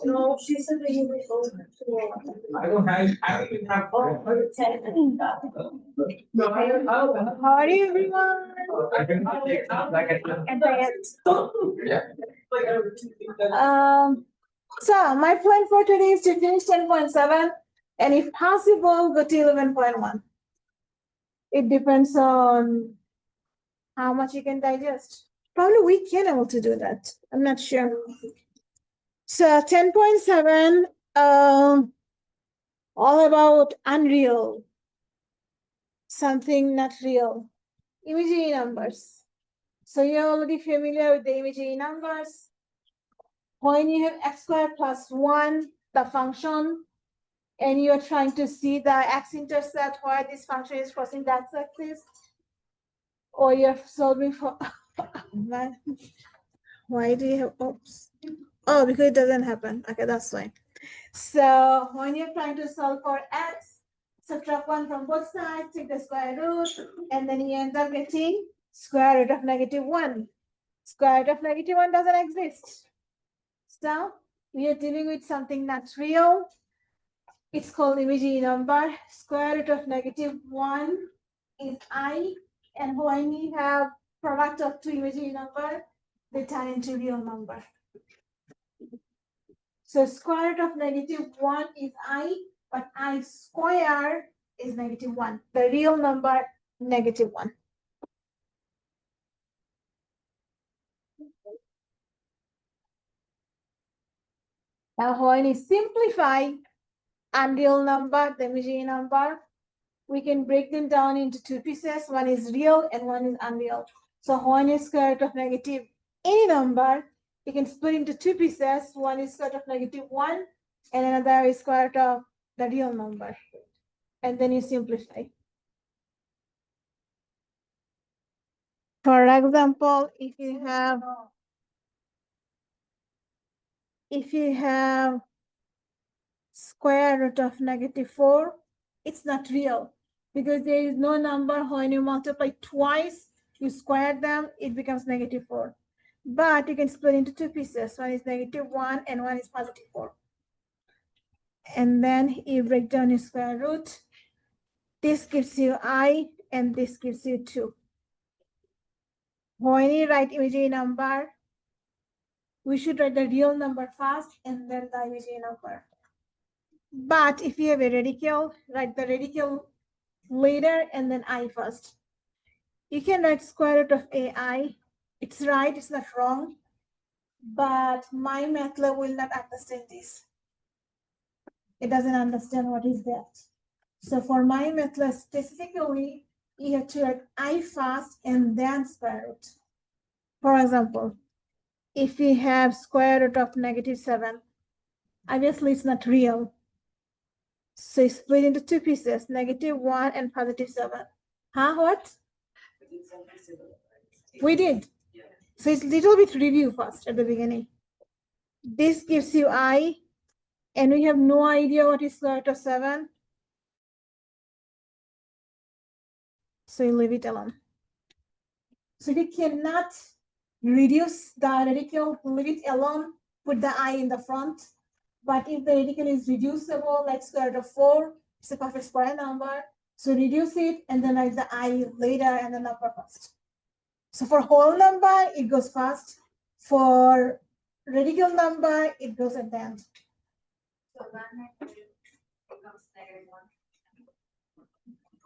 No, she said that you were I don't even have. How are you, everyone? So my plan for today is to finish 10.7 and if possible go to 11.1. It depends on how much you can digest. Probably we can able to do that. I'm not sure. So 10.7, all about unreal, something not real, imaginary numbers. So you're already familiar with the imaginary numbers. When you have x squared plus 1, the function, and you're trying to see the x-intercept where this function is crossing the x-axis, or you're solving for, why do you have, oops. Oh, because it doesn't happen. Okay, that's fine. So when you're trying to solve for x, subtract 1 from both sides, take the square root, and then you end up getting square root of -1. Square root of -1 doesn't exist. So we are dealing with something not real. It's called imaginary number. Square root of -1 is I, and when you have product of two imaginary numbers, they turn into real number. So square root of -1 is I, but I square is -1. The real number, -1. Now when you simplify unreal number, the imaginary number, we can break them down into two pieces. One is real and one is unreal. So when you square root of negative any number, you can split into two pieces. One is square root of -1 and another is square root of the real number. And then you simplify. For example, if you have square root of -4, it's not real because there is no number when you multiply twice, you square them, it becomes -4. But you can split into two pieces. One is -1 and one is +4. And then you break down your square root. This gives you I and this gives you 2. When you write imaginary number, we should write the real number first and then the imaginary number. But if you have a radical, write the radical later and then I first. You can write square root of AI. It's right, it's not wrong. But my MATLAB will not understand this. It doesn't understand what is that. So for my MATLAB specifically, you have to write I first and then square root. For example, if we have square root of -7, obviously it's not real. So it's split into two pieces, -1 and +7. Huh, what? We did. So it's a little bit review first at the beginning. This gives you I, and we have no idea what is square root of 7. So you leave it alone. So if you cannot reduce the radical, leave it alone, put the I in the front. But if the radical is reducible, like square root of 4, it's a perfect square number. So reduce it and then write the I later and the number first. So for whole number, it goes first. For radical number, it goes at the end. So that becomes -1.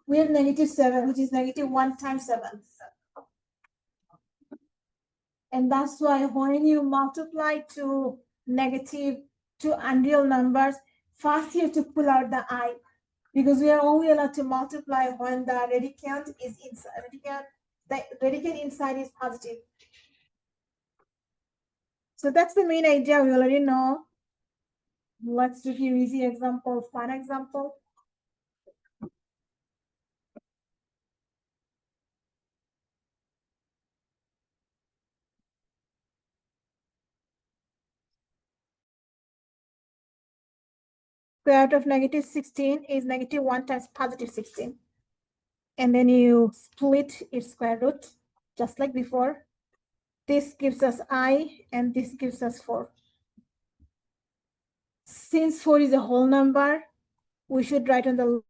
We have -7, which is -1 times 7. And that's why when you multiply two unreal numbers, first you have to pull out the I, because we are only allowed to multiply when the radicand is inside. The radicand inside is positive. So that's the main idea we already know. Let's do a few easy examples. Fun example. Square root of -16 is -1 times +16. And then you split its square root, just like before. This gives us I, and this gives us 4. Since 4 is a whole number, we should write on the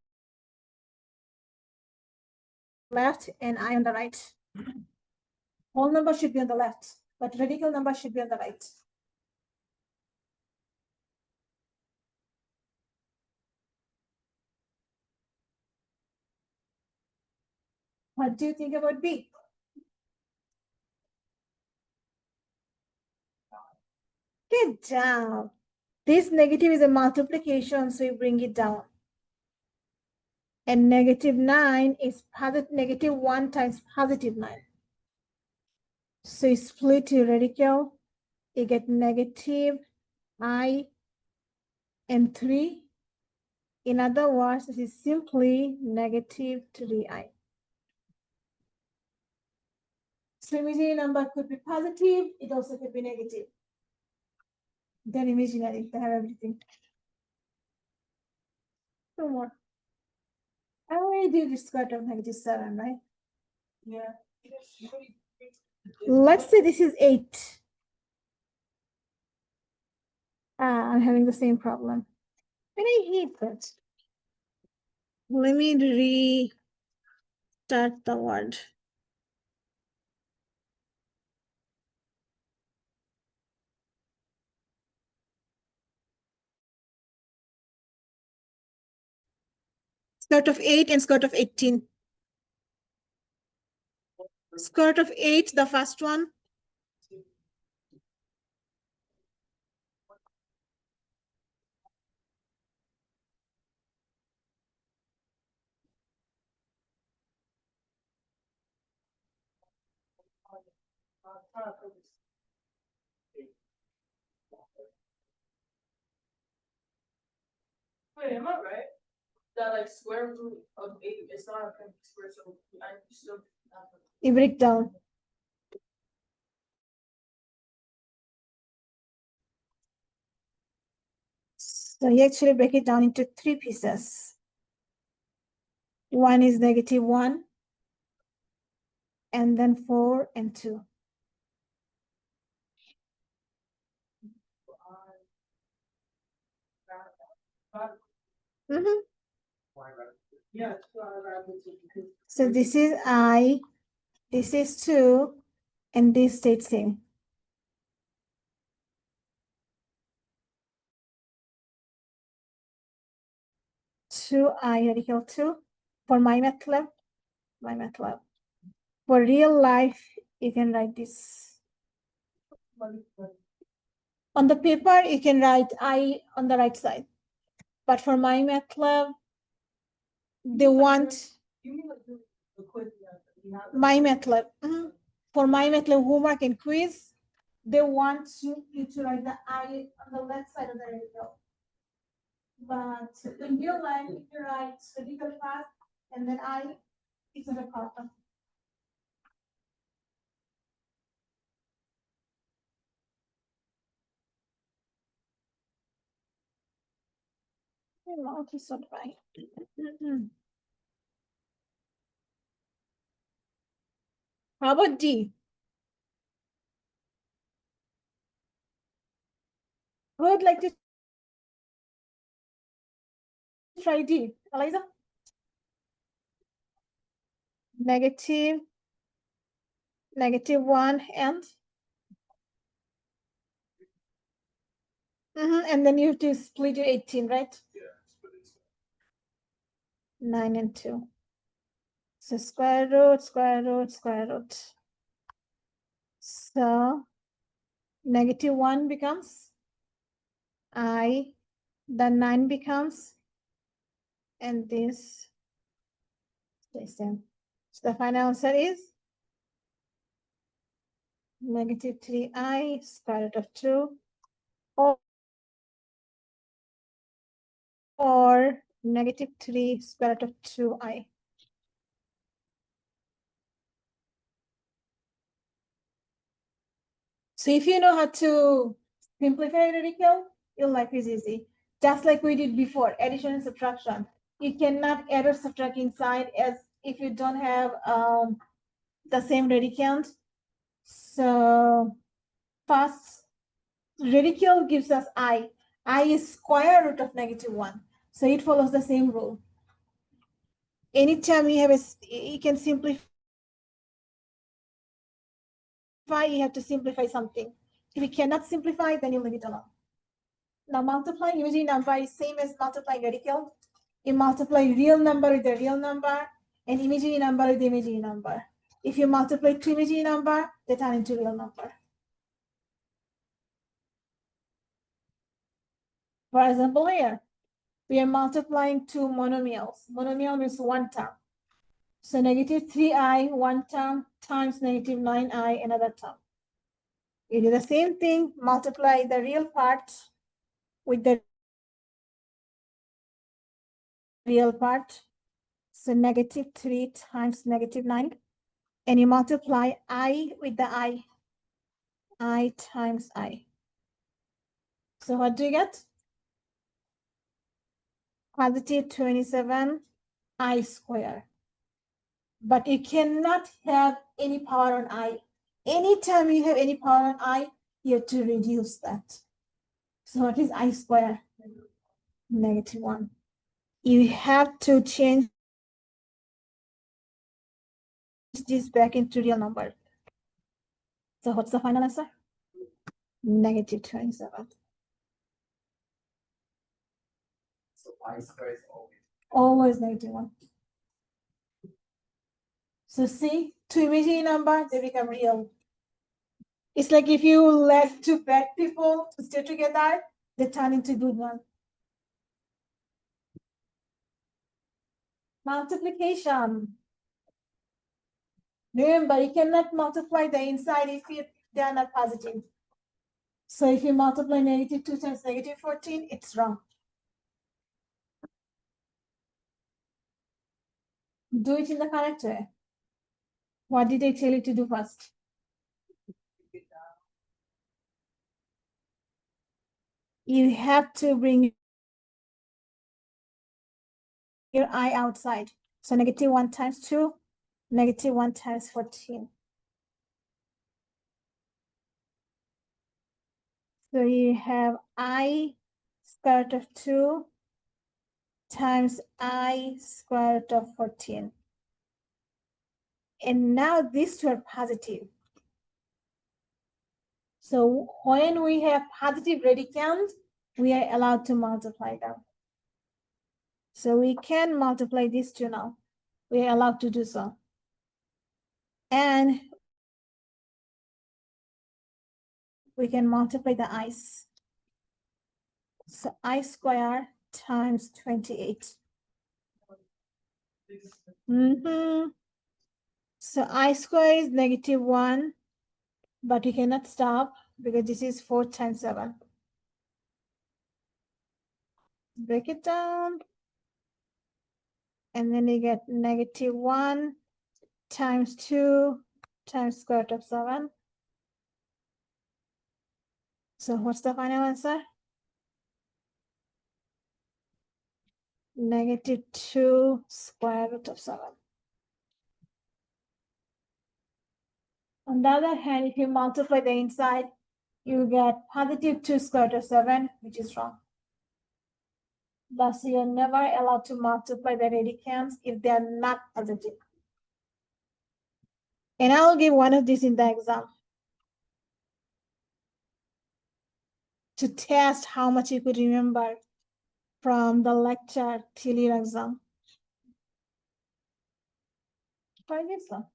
left and I on the right. Whole number should be on the left, but radical number should be on the right. What do you think about B? Good job. This negative is a multiplication, so you bring it down. And -9 is negative 1 times +9. So you split your radical, you get negative I and 3. In other words, this is simply negative 3I. So imaginary number could be positive, it also could be negative. Then imaginary, they have everything. 2 more. I already did the square root of -7, right? Yeah. Let's say this is 8. I'm having the same problem. And I hate that. Let me restart the word. Square root of 8 and square root of 18. Square root of 8, the first one. Wait, am I right? That like square root of 8 is not a perfect square, so I still. You break down. So you actually break it down into 3 pieces. One is -1, and then 4 and 2. Mm-hmm. Yeah. So this is I, this is 2, and this stayed same. Two I radical 2 for my MATLAB. For real life, you can write this. On the paper, you can write I on the right side. But for my MATLAB, they want my MATLAB. For my MATLAB homework and quiz, they want you to write the I on the left side of the radical. But in real life, if you write radical path and then I, it's not a problem. How about D? Who would like to try D? Eliza? -1 and and then you have to split your 18, right? Yeah. 9 and 2. So square root. So -1 becomes I, the 9 becomes, and this stays same. So the final answer is -3I square root of 2 or -3 square root of 2I. So if you know how to simplify a radical, your life is easy. Just like we did before, addition and subtraction. You cannot add or subtract inside as if you don't have the same radicand. So So first radical gives us I. I is square root of -1. So it follows the same rule. Anytime you have you can simplify, you have to simplify something. If you cannot simplify, then you leave it alone. Now multiplying imaginary number is same as multiplying radical. You multiply real number with the real number and imaginary number with the imaginary number. If you multiply two imaginary number, they turn into real number. For example, here, we are multiplying two monomials. Monomial means one term. So -3i, one term, times -9i, another term. You do the same thing, multiply the real part with the real part. So -3 times -9. And you multiply I with the I times I. So what do you get? Positive 27 I square. But you cannot have any power on I. Anytime you have any power on I, you have to reduce that. So what is I square? -1. You have to change this back into real number. So what's the final answer? -27. So I square is Always -1. So see, two imaginary numbers, they become real. It's like if you let two bad people to stay together, they turn into good ones. Multiplication. Remember, you cannot multiply the inside if they are not positive. So if you multiply -2 times -14, it's wrong. Do it in the correct way. What did I tell you to do first? You have to bring your I outside. So -1 times 2, -1 times 14. So you have I square root of 2 times I square root of 14. And now these two are positive. So when we have positive radicand, we are allowed to multiply them. So we can multiply these two now. We are allowed to do so. And we can multiply the i's. So I square times 28. So I square is -1, but you cannot stop because this is 4 times 7. Break it down. And then you get -1 times 2 times square root of 7. So what's the final answer? -2 square root of 7. On the other hand, if you multiply the inside, you get +2 square root of 7, which is wrong. Thus, you're never allowed to multiply the radicands if they are not positive. And I'll give one of these in the exam to test how much you could remember from the lecture till your exam. Try this one.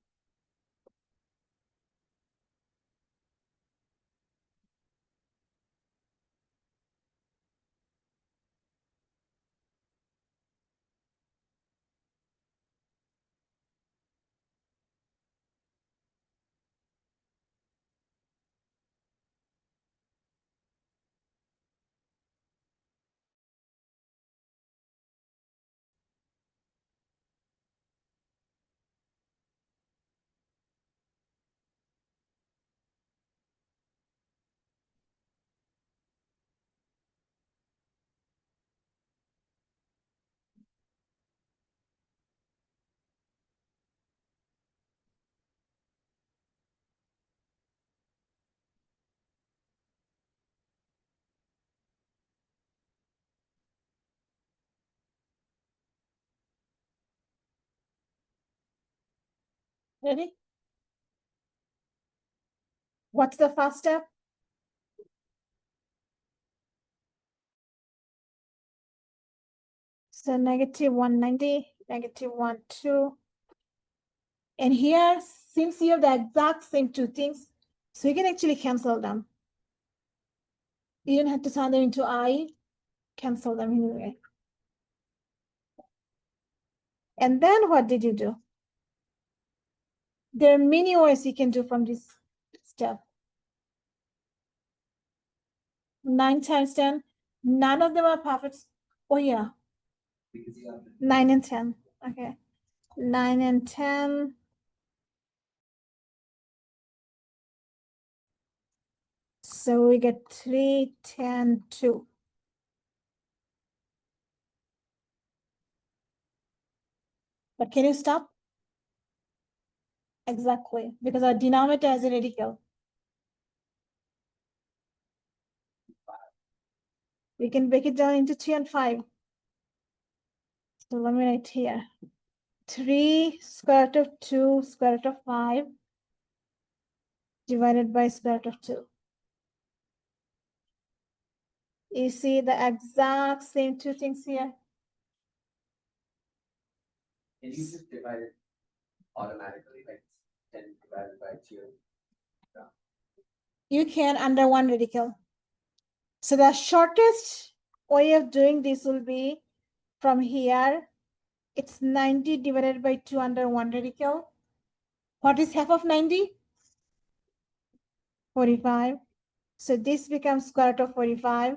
Ready? What's the first step? So negative 190, negative 1, 2. And here, since you have the exact same two things, so you can actually cancel them. You don't have to turn them into I, cancel them anyway. And then what did you do? There are many ways you can do from this step. 9 times 10, none of them are perfect. Oh yeah, Because you have 9 and 10. Okay, 9 and 10. So we get 3, 10, 2. But can you stop? Exactly, because our denominator has a radical. We can break it down into 3 and 5. So let me write here. 3 square root of 2 square root of 5 divided by square root of 2. You see the exact same two things here. And you just divide it automatically, like 10 divided by 2. You can under one radical. So the shortest way of doing this will be from here. It's 90 divided by 2 under one radical. What is half of 90? 45. So this becomes square root of 45.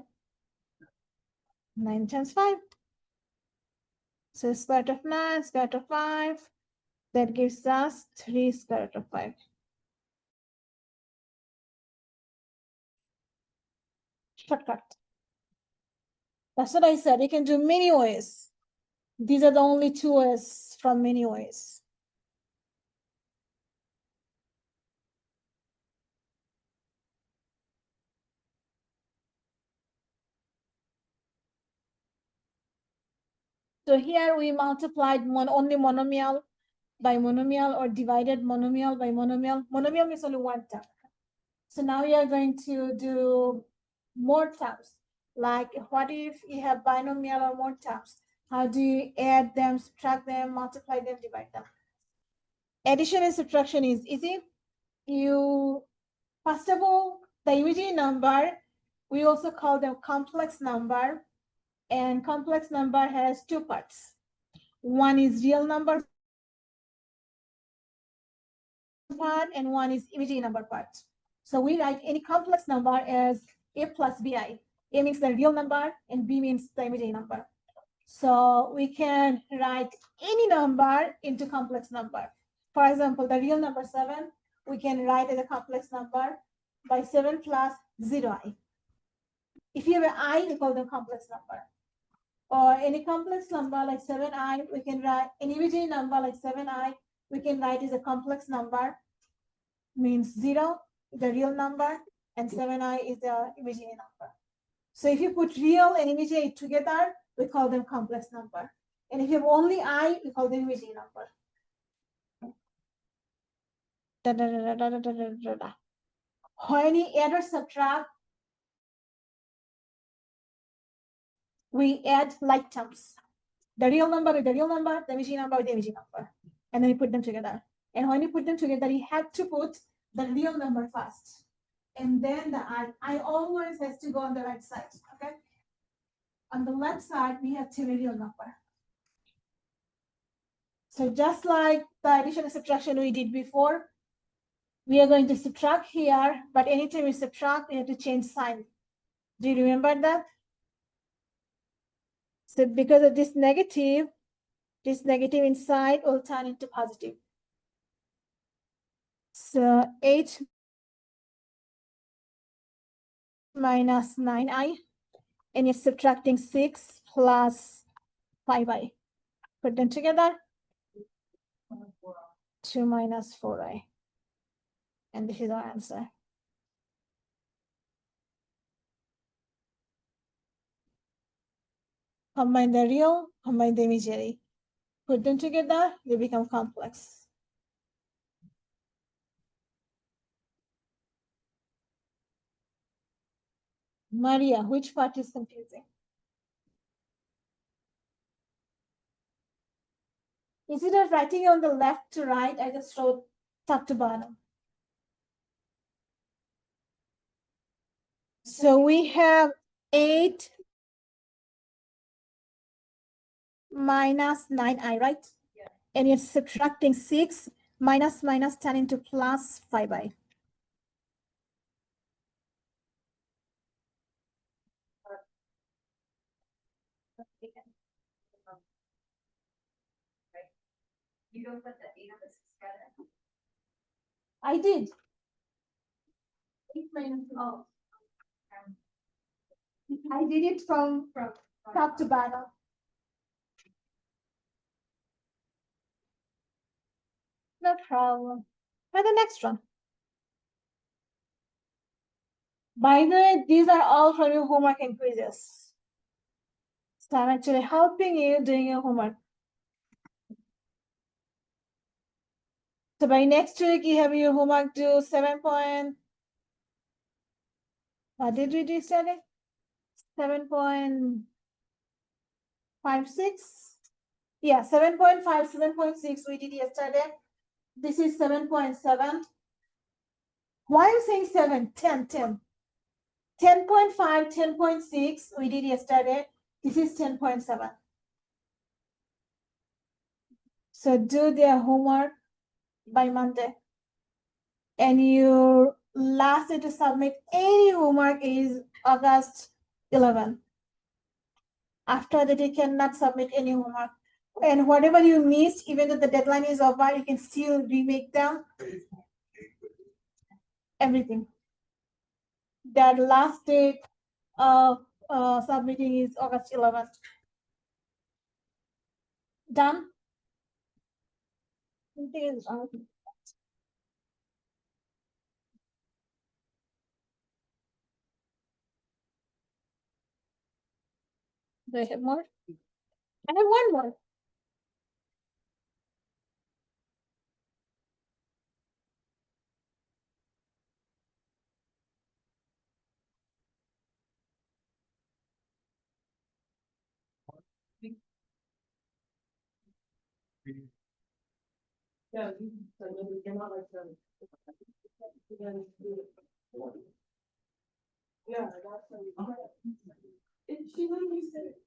9 times 5. So square root of 9, square root of 5. That gives us 3 square root of 5. Shortcut. That's what I said. You can do many ways. These are the only two ways from many ways. So here we multiplied only monomial by monomial or divided monomial by monomial. Monomial means only one term. So now we are going to do more terms. Like what if you have binomial or more terms? How do you add them, subtract them, multiply them, divide them? Addition and subtraction is easy. You, first of all, the imaginary number, we also call them complex number. And complex number has two parts. One is real number part and one is imaginary number part. So we write any complex number as a plus bi. A means the real number and b means the imaginary number. So we can write any number into complex number. For example, the real number 7, we can write as a complex number by 7 plus 0i. If you have an I, we call them complex number. Or any complex number like 7i, we can write an imaginary number like 7i, we can write as a complex number, means 0 is the real number, and 7i is the imaginary number. So if you put real and imaginary together, we call them complex number. And if you have only I, we call them imaginary number. When you add or subtract, we add like terms. The real number with the real number, the imaginary number with the imaginary number. And then you put them together. And when you put them together, you have to put the real number first. And then the I. I always has to go on the right side, okay? On the left side, we have to the real number. So just like the addition and subtraction we did before, we are going to subtract here, but anytime we subtract, we have to change sign. Do you remember that? So because of this negative inside will turn into positive. So 8 minus 9i, and you're subtracting 6 plus 5i. Put them together. 2 minus 4i. And this is our answer. Combine the real, combine the imaginary. Put them together, they become complex. Maria, which part is confusing? Instead of writing on the left to right, I just wrote top to bottom. So we have 8 minus 9i, right? Yeah. And you're subtracting 6 minus 10 into plus 5i. You don't put the 8 of us together. I did. 8 minus, oh. I did it from top to bottom. No problem. Try the next one. By the way, these are all from your homework and quizzes. So I'm actually helping you doing your homework. So by next week, you have your homework due 7 point. What did we do yesterday? 7.56. Yeah, 7.5, 7.6 we did yesterday. This is 7.7. Why are you saying 7? 10, 10. 10.5, 10.6 we did yesterday. This is 10.7. So do their homework by Monday. And your last day to submit any homework is August 11. After that, you cannot submit any homework. And whatever you missed, even though the deadline is over, you can still remake them. Everything. That last date of submitting is August 11th. Done? Do I have more? I have one more. Yeah, you cannot like them. Yeah, she literally said it.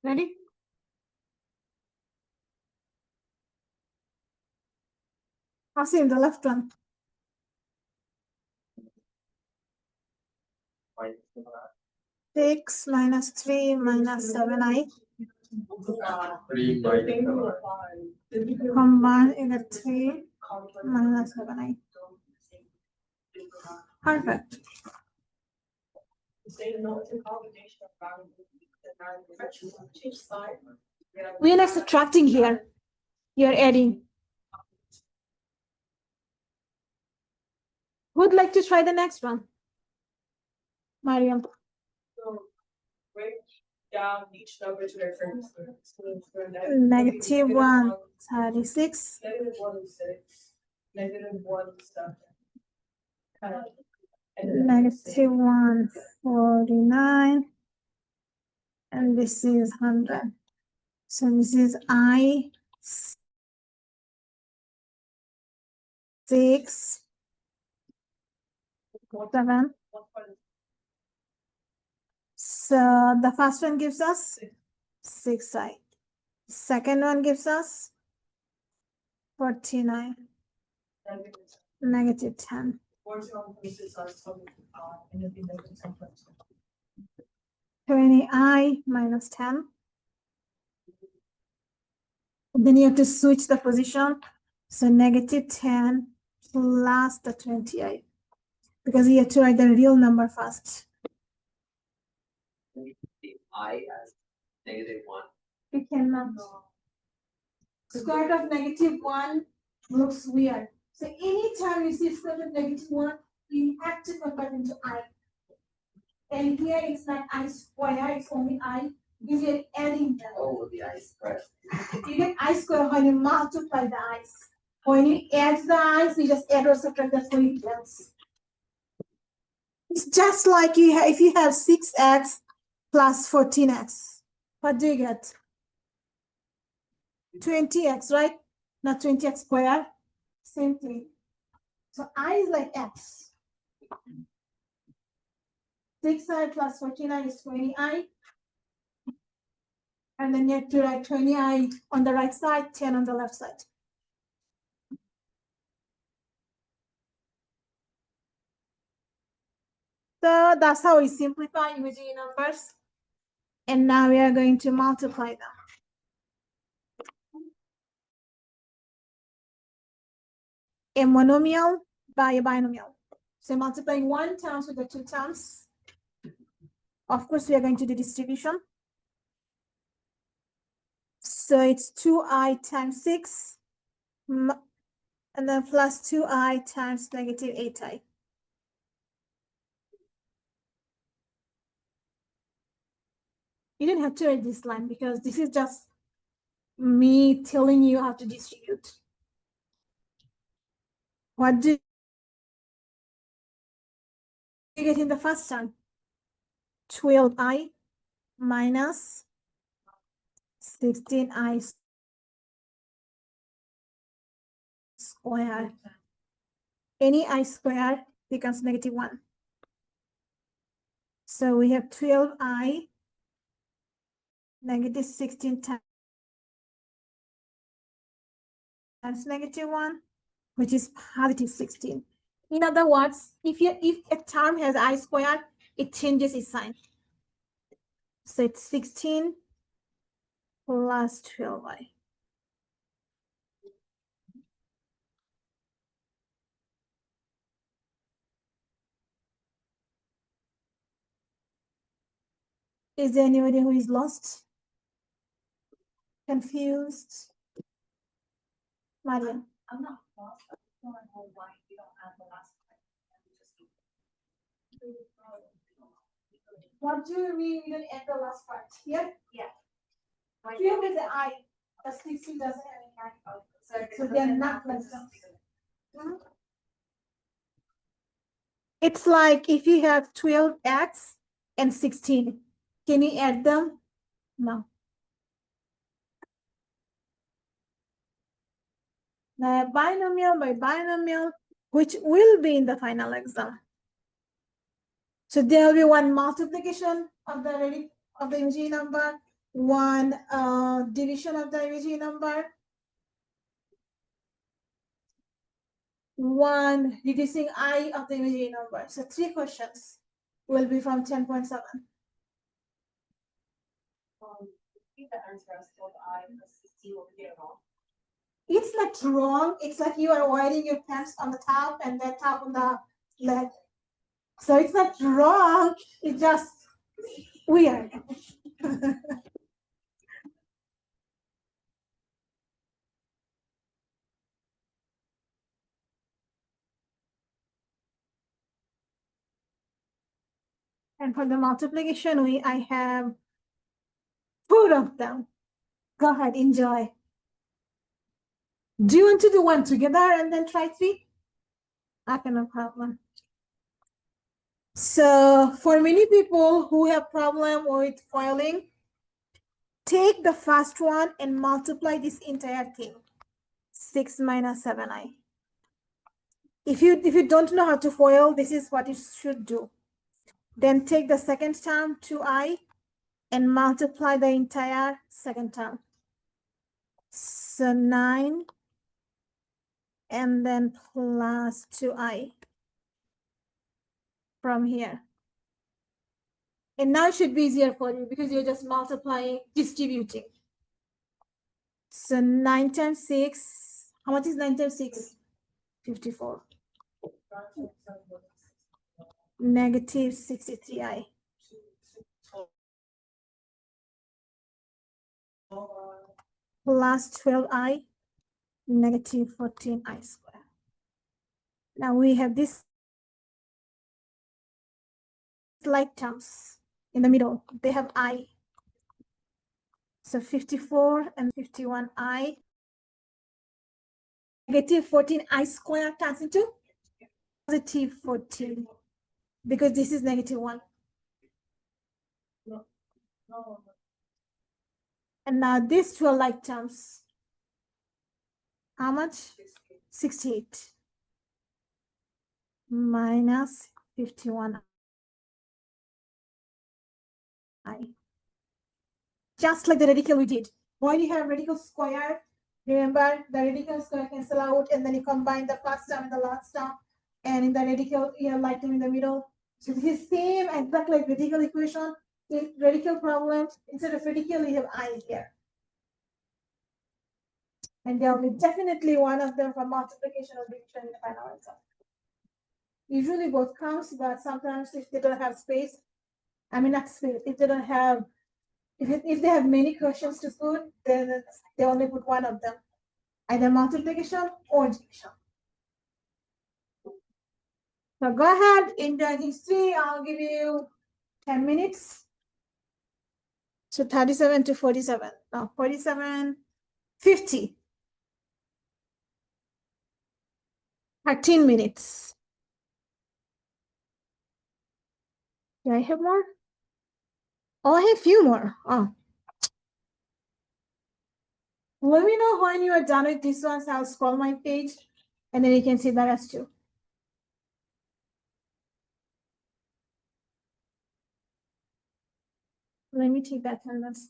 Ready? I'll see in the left one. Right. 6 minus 3 minus 7i. 3 minus 7. Combine in a 3 minus 7i. Perfect. We are not subtracting here. You're adding. Who'd like to try the next one? Mariam. So break down each number to their first. Negative 136. Negative 106. Negative 1 7. Negative 149. And this is 100. So this is I 6 7. So the first one gives us 6i. Second one gives us 49, negative 10. 20i minus 10. Then you have to switch the position. So negative 10 plus the 20i. Because you have to write the real number first. The I as -1. You cannot. Square root of -1 looks weird. So anytime you see square root of -1, you have to convert into I. And here it's not I square, it's only I. You get adding them. Oh, the I square. You get I square when you multiply the i's. When you add the i's, you just add or subtract the coefficients. It's just like you have, if you have 6x plus 14x, what do you get? 20x, right? Not 20x squared. Same thing. So I is like x. 6i plus 49 is 20i. And then you have to write 20i on the right side, 10 on the left side. So that's how we simplify imaginary numbers. And now we are going to multiply them. A monomial by a binomial. So multiplying 1 times with the 2 terms. Of course, we are going to do distribution. So it's 2i times 6, and then plus 2i times negative 8i. You didn't have to write this line because this is just me telling you how to distribute. What do you get in the first term? 12i minus 16i squared. Any I squared becomes -1. So we have 12i negative 16 times -1, which is positive 16. In other words, if a term has I squared, it changes its sign. So it's 16 plus 12i. Is there anybody who is lost? Confused? Maria? I'm not lost. I don't know why you don't add the last part. What do you mean you don't add the last part? Here? Yeah. Here with the I, the 16 doesn't have any I. So they're not like them. It's like if you have 12x and 16, can you add them? No. The binomial by binomial, which will be in the final exam. So there will be one multiplication of the imaginary number, one division of the imaginary number, one reducing I of the imaginary number. So 3 questions will be from 10.7. The answer is still I plus 16 will get wrong. It's not wrong. It's like you are wearing your pants on the top and then top on the leg. So it's not wrong. It's just weird. And for the multiplication, I have 4 of them. Go ahead, enjoy. Do you want to do one together and then try 3? Okay, no problem. So for many people who have problem with foiling, take the first one and multiply this entire thing. 6 minus 7i. If you don't know how to FOIL, this is what you should do. Then take the second term, 2i, and multiply the entire second term. So 9 and then plus 2i from here. And now it should be easier for you because you're just multiplying, distributing. So 9 times 6, how much is 9 times 6? 54. Negative 63i. Plus 12i, negative 14i squared. Now we have this like terms in the middle. They have I. So 54 and 51i. Negative 14i squared turns into positive 14 because this is negative 1. And now these two are like terms. How much? 68 minus 51i. Just like the radical we did. Why do you have radical square? Remember, the radical square cancel out, and then you combine the first term and the last term. And in the radical, you have like term in the middle. So this is same exactly like radical equation. In radical problem, instead of radical, you have I here. And there will be definitely one of them for multiplication or division in the final answer. Usually both counts, but sometimes if they don't have space, I mean not space, if they don't have, if they have many questions to put, then they only put one of them, either multiplication or division. So go ahead, in the history, I'll give you 10 minutes. So 37 to 47, no, 47, 50. 13 minutes. Do I have more? Oh, I have a few more. Oh. Let me know when you are done with this one, so I'll scroll my page and then you can see the rest too. Let me take that 10 minutes.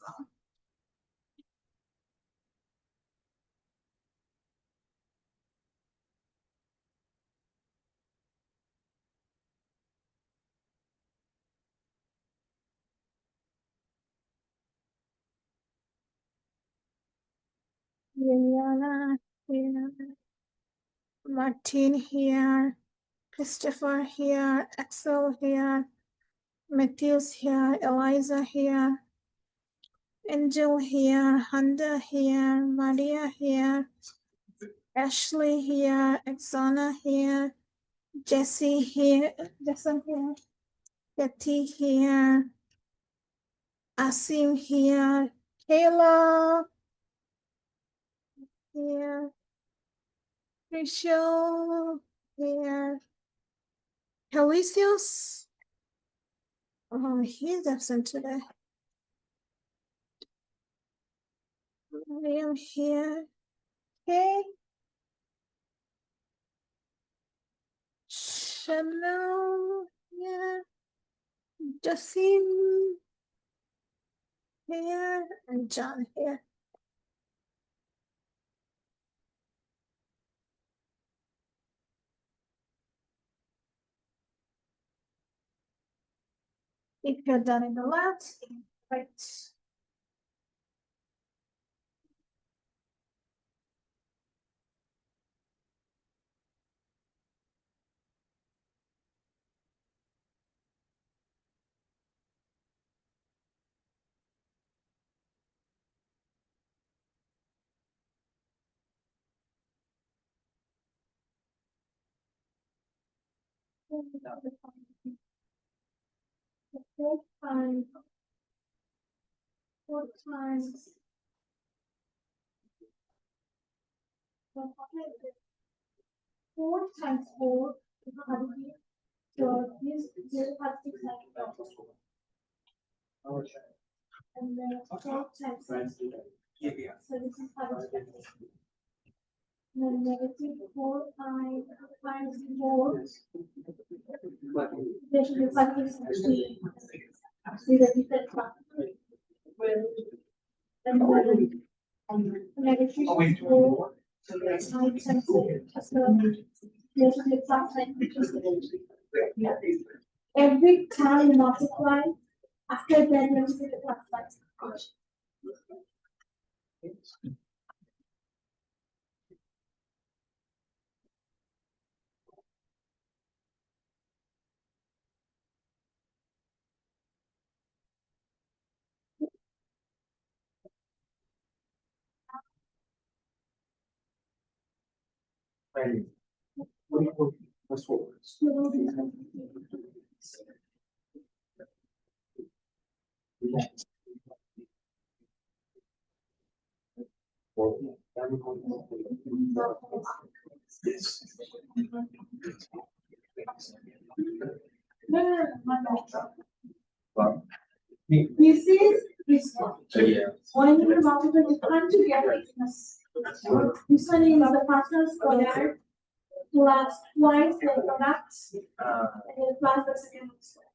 Liliana here, Martin here, Christopher here, Axel here, Matthews here, Eliza here, Angel here, Handa here, Maria here, Ashley here, Exana here, Jesse here, Jason here, Betty here, Asim here, Kayla here, Rachel here, Helicius. Oh, he's absent today. William here. Okay. Chanel here. Justin here. And John here. If you're done in the lab, right. Four times 4 times 4 is 100. So this 0.6 and then 4 times 6. So this is 100. then negative 4i times 4. There should be 5 is 3. See the different one. And then negative 4 times 4. So there should be plus every time you multiply, after that you have to do the plus. This is this one. When you multiply the time together, this one is the partial square plus twice the product and then plus the second square.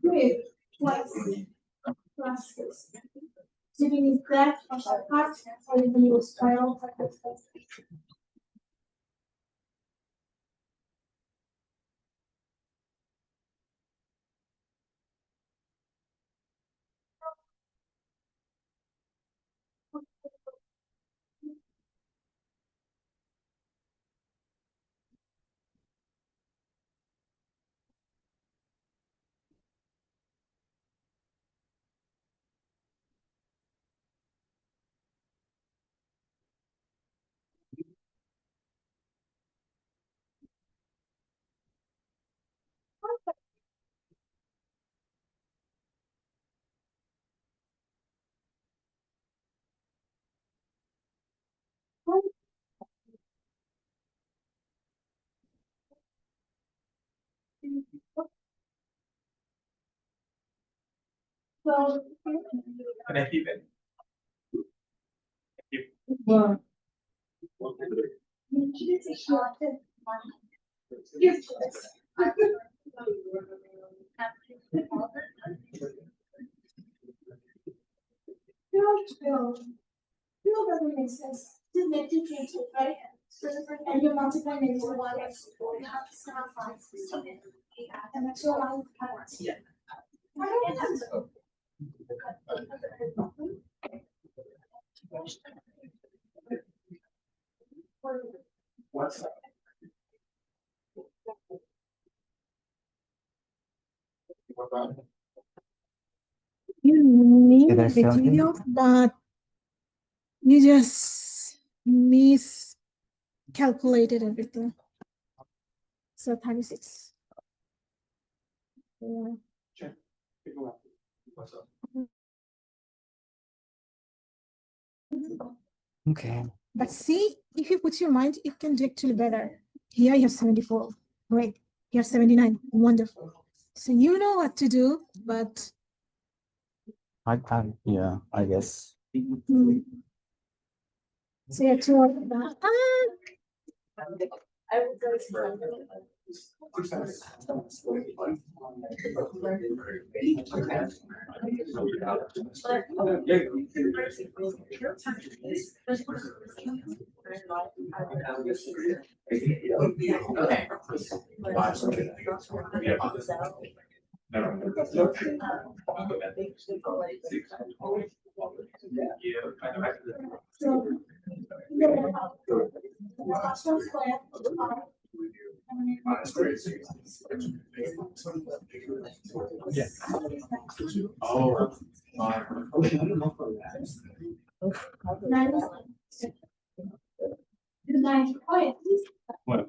With twice plus six. So you need that partial part, or you can use spiral for this. So, Can I keep it? you should say shorted. Yes. No, doesn't make sense. Just let it change it, right? And you multiply it into 1 x 4. You have to start 5. And that's your line. Yeah. What's that? You need Did I fail him? material, but you just miscalculated everything. So 36. Yeah. What's up? Okay. But see, if you put your mind, it can do actually better. Here you have 74. Great. Here 79. Wonderful. So you know what to do, but Yeah, I guess. so you have to work that. So partial square. Yeah. Oh. What?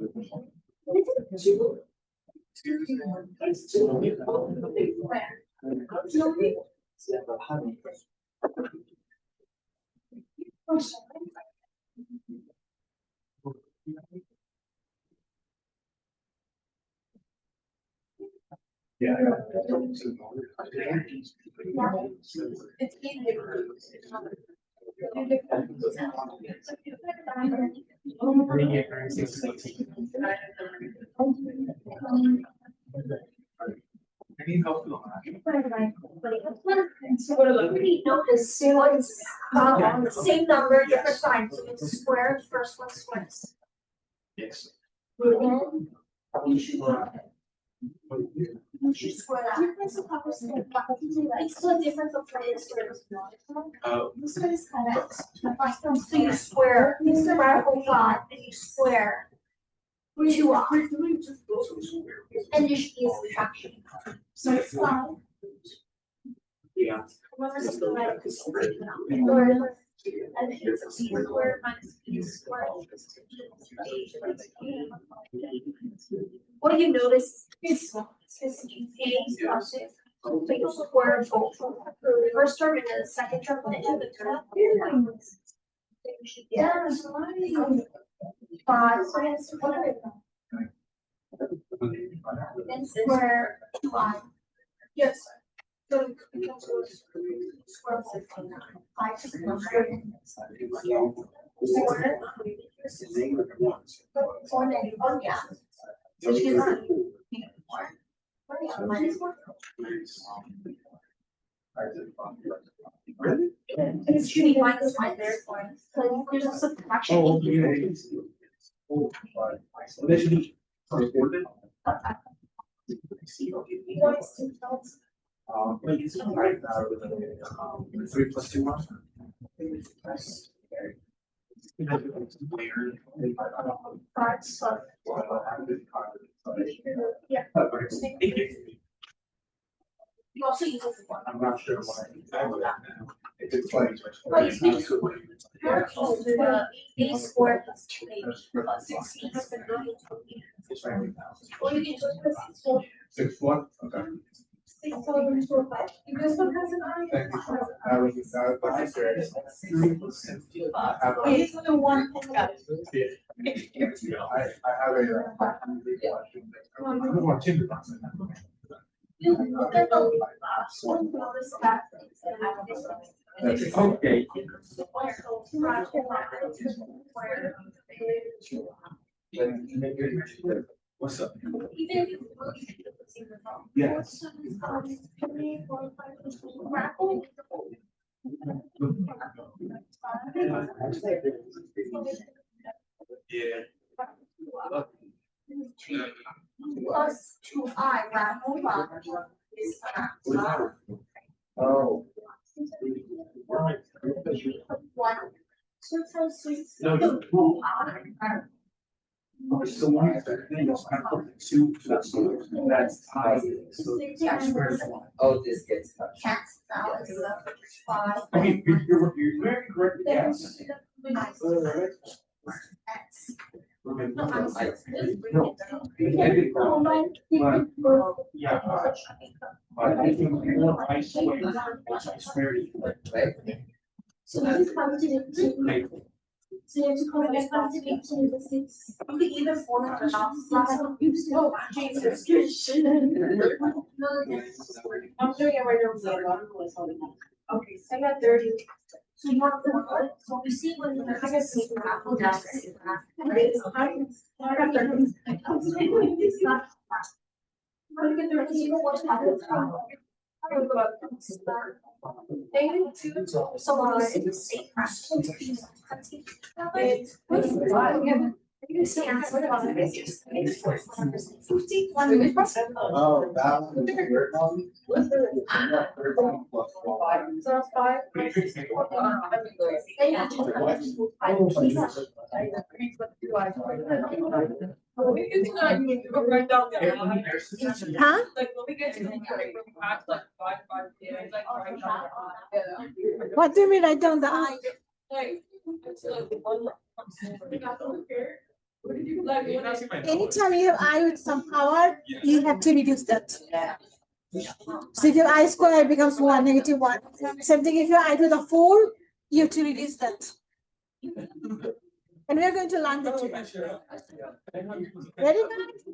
Yeah. It's easy. I need help with Notice same number, different signs. So it's square, first one squares. Yes. You should square that. It's the difference of players. This one is correct. So you square, radical 5, and you square 2r. And you should use subtraction. So it's 5. Yeah. And it's c squared minus b squared. What you notice is a plus it. So you square both the first term and then the second term and then the term. You should get 5 minus 1 and square 2i. Yes. So it becomes square root of 5 square. 4 negative 1, yeah. Which is minus 1. Really? It should be minus 1 therefore. So there's a subtraction. Oh, yeah. Oh, so they should be. Sorry, what did Wait, it's right now with 3 plus 2 more. Yeah. Thank you. You also use it for I'm not sure why. It's funny. Well, you can use a squared plus 2a plus 16. Or you can just put 6-1, okay. 6 over 2 5. You guys don't have an eye. Thank you. That was serious. Wait, it's only one. Got it. I have a. I don't want to. You look at the last one, notice that. Okay. What's up? Even if you look at the Yes. Yeah. plus 2i radical 5 is Oh. 1. So it tells you. No, you. So one is that thing, so I put 2 to that, so that's high. So that's where it's one. Oh, this gets touched. Cats, that was 5. Okay, you're very correct, yes. X. Remember, No, I'm sorry. yeah. But I think more I swear you. Right? So this is counted into. So you have to call it counted into the 6. You could either form it or not. You still change the description. I'm doing it right now. Okay, so I got 30. So you want to, so we see when you have a secret apple down. I got 30. It's not. I'm gonna get 30. You know what's happening. Someone is in the state. Oh, that one. Your one? Yeah, 13 plus 1. So that's 5. When we get to that, you need to write down the. Huh? Like, when we get to the, like 5, like, write down. What do you mean write down the I? Like, it's like one. Like, when I. Anytime you have I with some power, you have to reduce that. So if your I square becomes 1, negative 1. Same thing if your I to the 4, you have to reduce that. And we are going to learn the two. Very nice.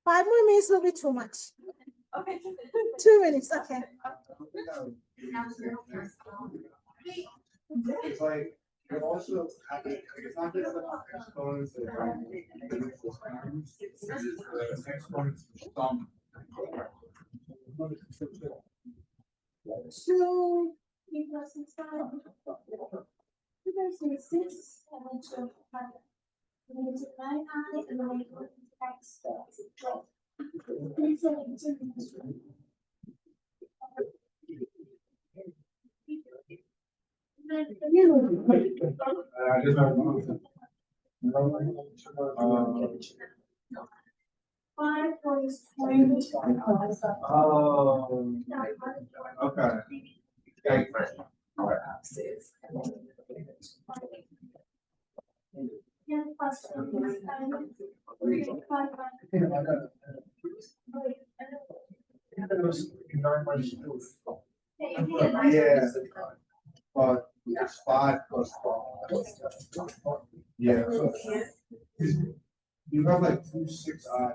5 more minutes will be too much. Okay. 2 minutes, okay. It's like, you're also, it's not just the exponents that are. The exponents of some. Two, 3 plus 6, 5. 2 plus 6, and then 2, 5. And then it's 9i, and then it goes into x, 12. 3, 7, 2, I just have one. 5 plus 20. Oh. Okay. Okay. Yeah, plus 20, 5, Yeah. But it's 5 plus 12. Yeah. So you have like 2 6 eyes.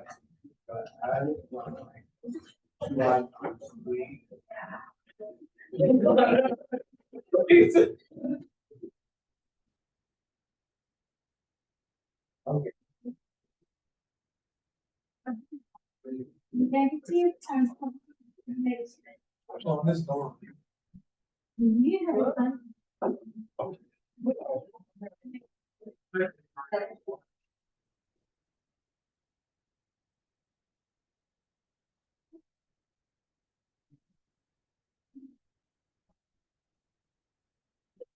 But I don't want like 3. Okay. negative times negative. Oh, this door. You have a fun.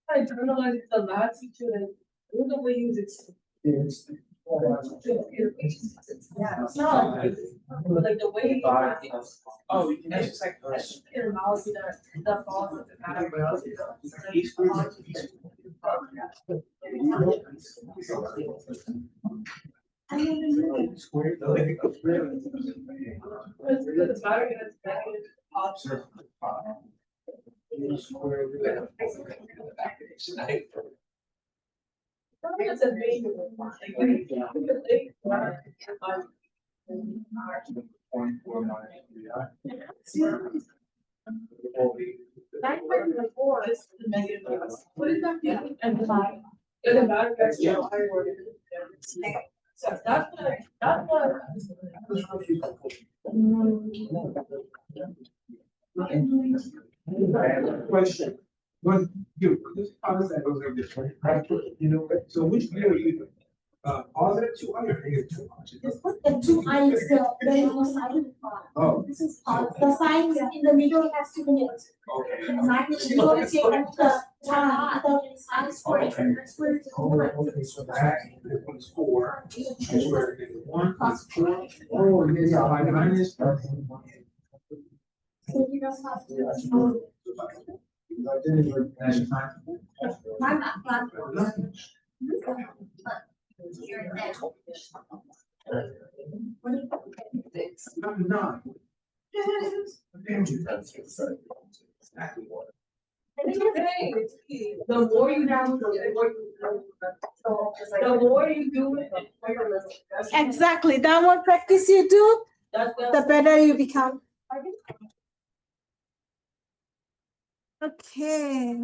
I internalized the last teacher and all the way you use it. Yeah, it's not like the way. Oh, you can just like analogy that falls into it's a major one. Is the negative. What is that? Yeah, and 5. It doesn't matter if that's your higher or. So that's what. I have a question. When you, this concept goes like this, right? You know, so which view are you doing? Positive 2i or negative 2i? The 2i is the sign. Oh. This is the sign in the middle has to be it. Okay. And sign is you don't take the time without any sign square. Okay. Square is Oh, okay, so that, this one's 4. I square it is 1 plus 4. Oh, yeah, I minus. So you just have to. I'm not. Exactly what. It's okay. The more you do, the more you do it. Exactly. The more practice you do, the better you become. Okay.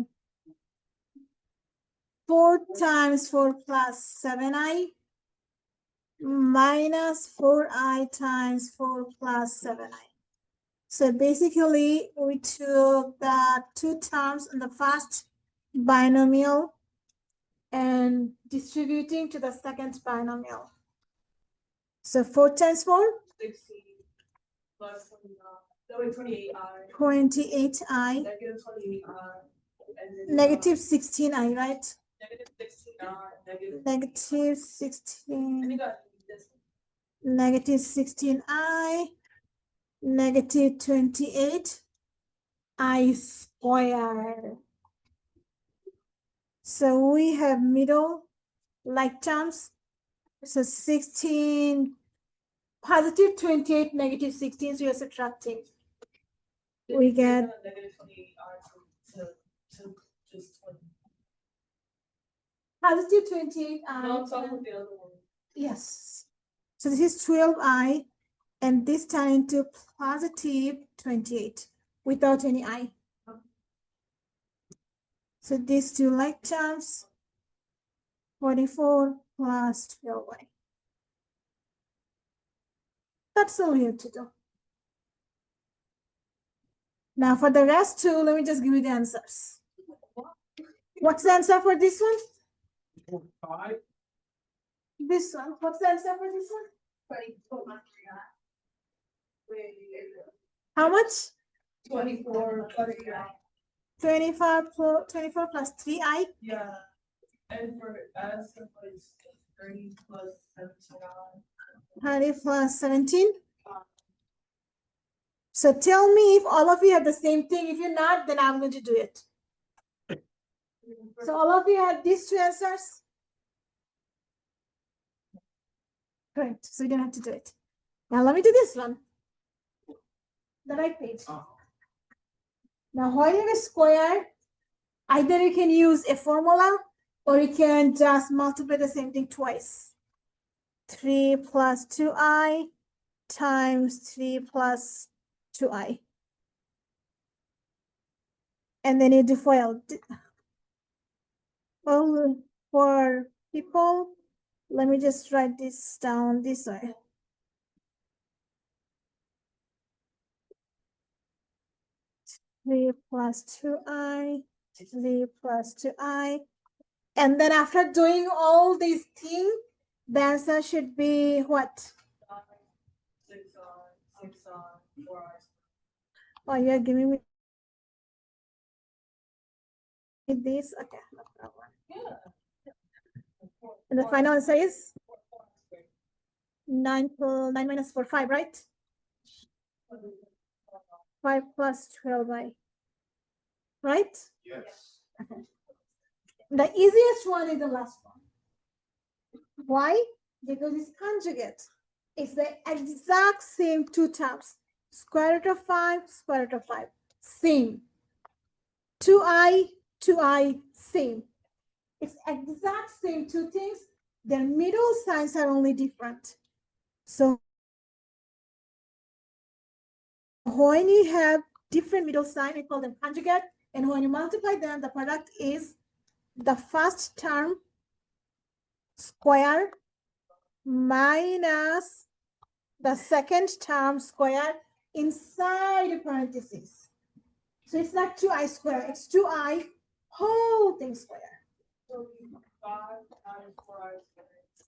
4 times 4 plus 7i minus 4i times 4 plus 7i. So basically, we took the 2 terms in the first binomial and distributing to the second binomial. So 4 times 4? 16 plus 28i. 28i. Negative 28i. Negative 16i, right? Negative 16i. Negative 16. And you got this. Negative 16i. Negative 28i squared. So we have middle like terms. So 16, positive 28, negative 16, so you're subtracting. We get Negative 28i to just 20. positive 28i. No, talk with the other one. Yes. So this is 12i and this turn into positive 28 without any I. So these two like terms, 44 plus 12y. That's all we have to do. Now for the rest two, let me just give you the answers. What's the answer for this one? 5. This one. What's the answer for this one? How much? 24. 24 plus 3i. Yeah. And for S, it's 30 plus 17. 30 plus 17. So tell me if all of you have the same thing. If you're not, then I'm going to do it. So all of you have these two answers? Correct. So you don't have to do it. Now let me do this one. The right page. Now when you have a square, either you can use a formula or you can just multiply the same thing twice. 3 plus 2i times 3 plus 2i. And then you do FOIL. Well, for people, let me just write this down this way. Three plus 2i, 3 plus 2i. And then after doing all these things, the answer should be what? 6 on 4 hours. Oh, you're giving me this? Okay, no problem. And the final answer is 9 minus 4, 5, right? 5 plus 12i. Right? Yes. Okay. The easiest one is the last one. Why? Because it's conjugate. It's the exact same two terms. Square root of 5, square root of 5. Same. 2i, same. It's exact same two things. Their middle signs are only different. So when you have different middle sign, we call them conjugate. And when you multiply them, the product is the first term square minus the second term square inside a parenthesis. So it's not 2i square, it's 2i whole thing square. So 5 times 4 hours.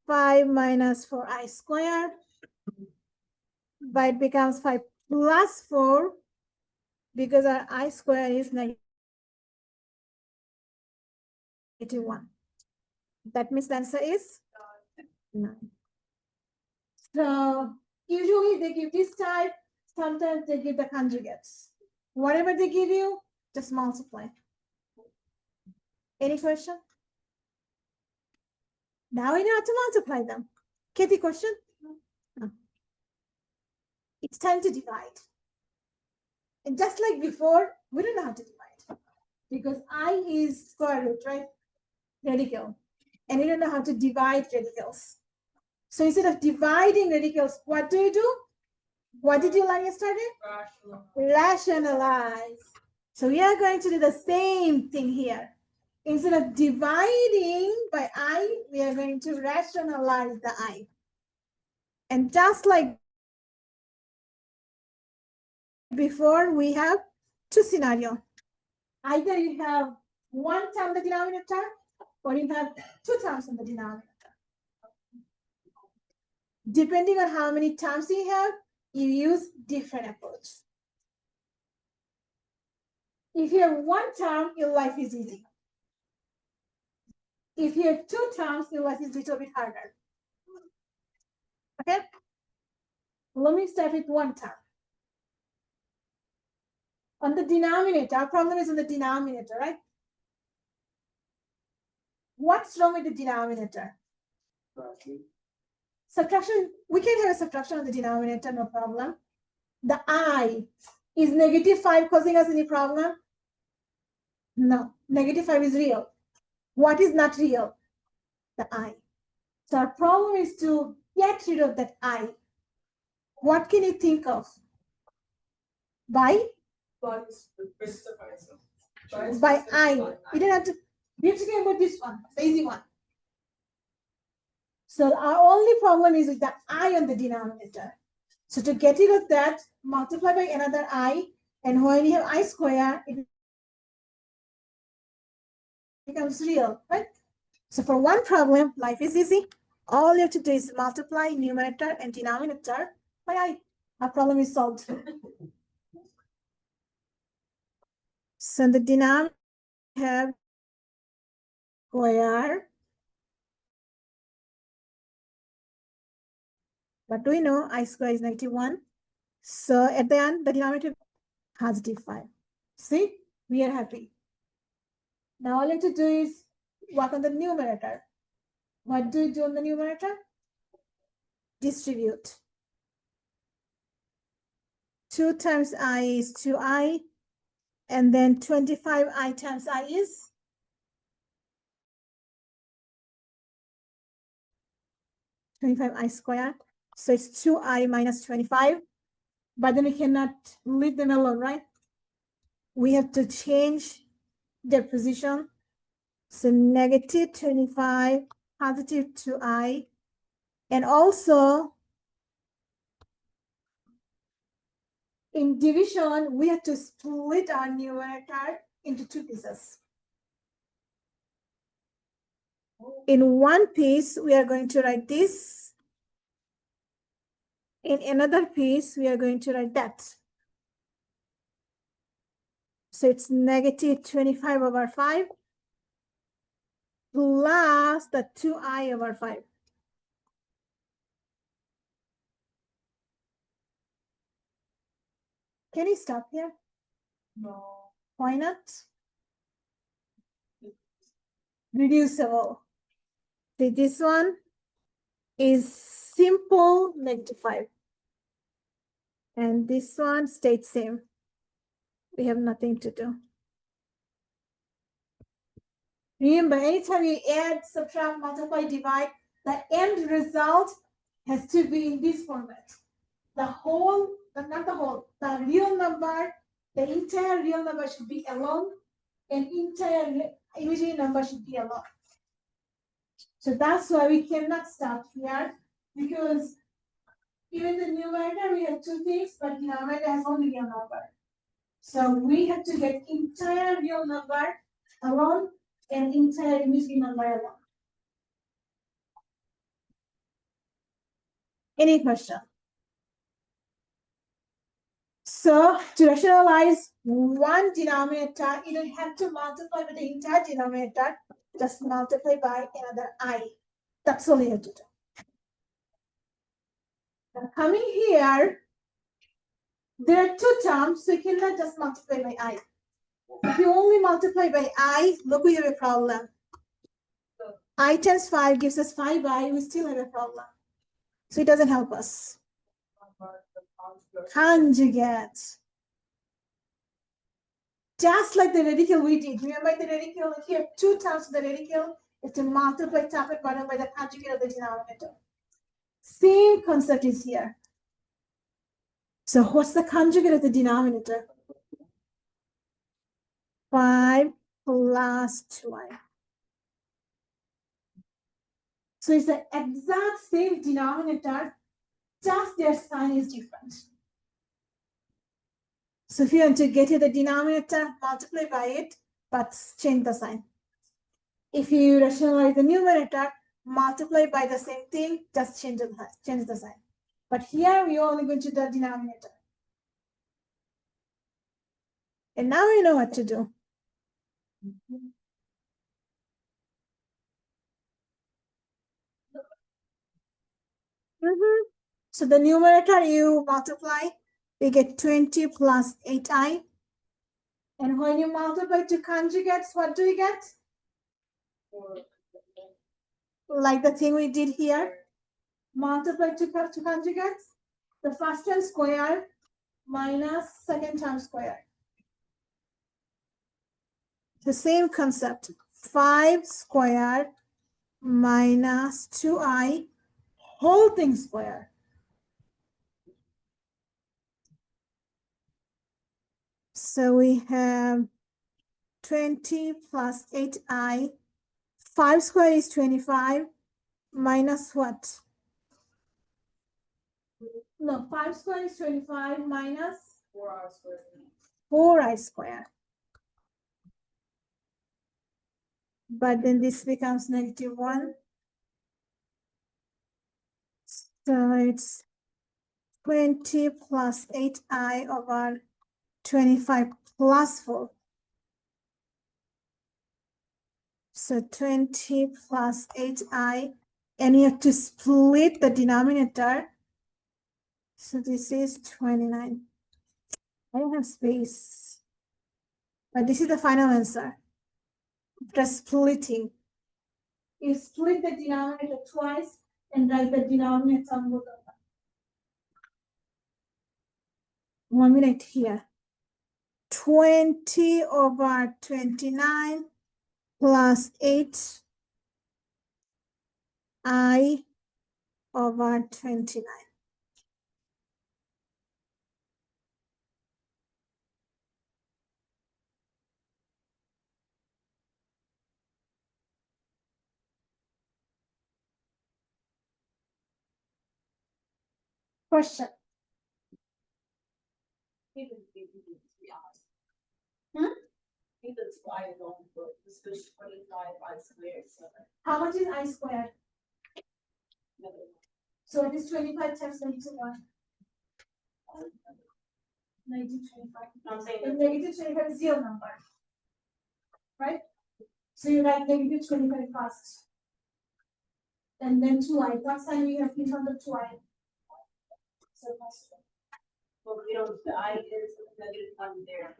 5 minus 4i squared, but it becomes 5 plus 4 because our I square is -1. That means the answer is 9. So usually they give this type, sometimes they give the conjugates. Whatever they give you, just multiply. Any question? Now we know how to multiply them. Katie, question? No. It's time to divide. And just like before, we don't know how to divide because I is square root, right? Radical. And we don't know how to divide radicals. So instead of dividing radicals, what do you do? What did you learn yesterday? Rationalize. So we are going to do the same thing here. Instead of dividing by I, we are going to rationalize the I. And just like before, we have two scenarios. Either you have one term in the denominator, or you have two terms in the denominator. Depending on how many terms you have, you use different approach. If you have one term, your life is easy. If you have two terms, your life is a little bit harder. Okay? Let me start with one term. On the denominator, our problem is on the denominator, right? What's wrong with the denominator? Subtraction, we can have a subtraction on the denominator, no problem. The I, is -5 causing us any problem? No, -5 is real. What is not real? The I. So our problem is to get rid of that I. What can you think of? By I. You don't have to, we have to think about this one, the easy one. So our only problem is with the I on the denominator. So to get rid of that, multiply by another I, and when you have I square, it becomes real, right? So for one problem, life is easy. All you have to do is multiply numerator and denominator by I. Our problem is solved. So the denominator have square, but we know I square is -1. So at the end, the denominator +5. See, we are happy. Now all you have to do is work on the numerator. What do you do on the numerator? Distribute. 2 times I is 2I, and then 25I times I is 25I squared. So it's 2I minus 25, but then we cannot leave them alone, right? We have to change their position. So -25, +2I, and also in division, we have to split our numerator into 2 pieces. In one piece, we are going to write this. In another piece, we are going to write that. So it's -25/5 plus the 2I/5. Can you stop here? No. Why not? Reducible. See, this one is simple Lec25. And this one stayed same. We have nothing to do. Remember, anytime you add, subtract, multiply, divide, the end result has to be in this format. The whole, not the whole, the real number, the entire real number should be alone, and entire imaginary number should be alone. So that's why we cannot start here, because even the numerator, we have 2 things, but the denominator has only real number. So we have to get entire real number alone and entire imaginary number alone. Any question? So to rationalize one denominator, you don't have to multiply by the entire denominator, just multiply by another I. That's all you have to do. Now coming here, there are 2 terms, so you cannot just multiply by I. If you only multiply by I, look, we have a problem. I times 5 gives us 5I, we still have a problem. So it doesn't help us. Conjugate. Just like the radical we did. Remember the radical, if you have 2 terms of the radical, you have to multiply top and bottom by the conjugate of the denominator. Same concept is here. So what's the conjugate of the denominator? 5 plus 2I. So it's the exact same denominator, just their sign is different. So if you want to get to the denominator, multiply by it, but change the sign. If you rationalize the numerator, multiply by the same thing, just change the sign. But here we are only going to the denominator. And now we know what to do. So the numerator you multiply, we get 20 plus 8I. And when you multiply to conjugates, what do you get? Like the thing we did here. Multiply to conjugates. The first term square minus second term square. The same concept. 5 squared minus 2I whole thing square. So we have 20 plus 8i. 5 squared is 25 minus what? No, 5 squared is 25 minus 4 squared. 4i squared. But then this becomes -1. So it's 20 plus 8i over 25 plus 4. So 20 plus 8i, and you have to split the denominator. So this is 29. I don't have space. But this is the final answer. After splitting, you split the denominator twice and write the denominator on both of them. 1 minute here. 20 over 29 plus 8i over 29. Question. Even if you do 3 hours. Hmm? Even if I don't put this is 25 I squared, so How much is I squared? another So it is 25 times 91. Negative 25. I'm saying And negative 25 is real number. Right? So you write negative 25 first. And then 2i. What sign you have in front of 2i? So that's well, you know, the I is -1 there.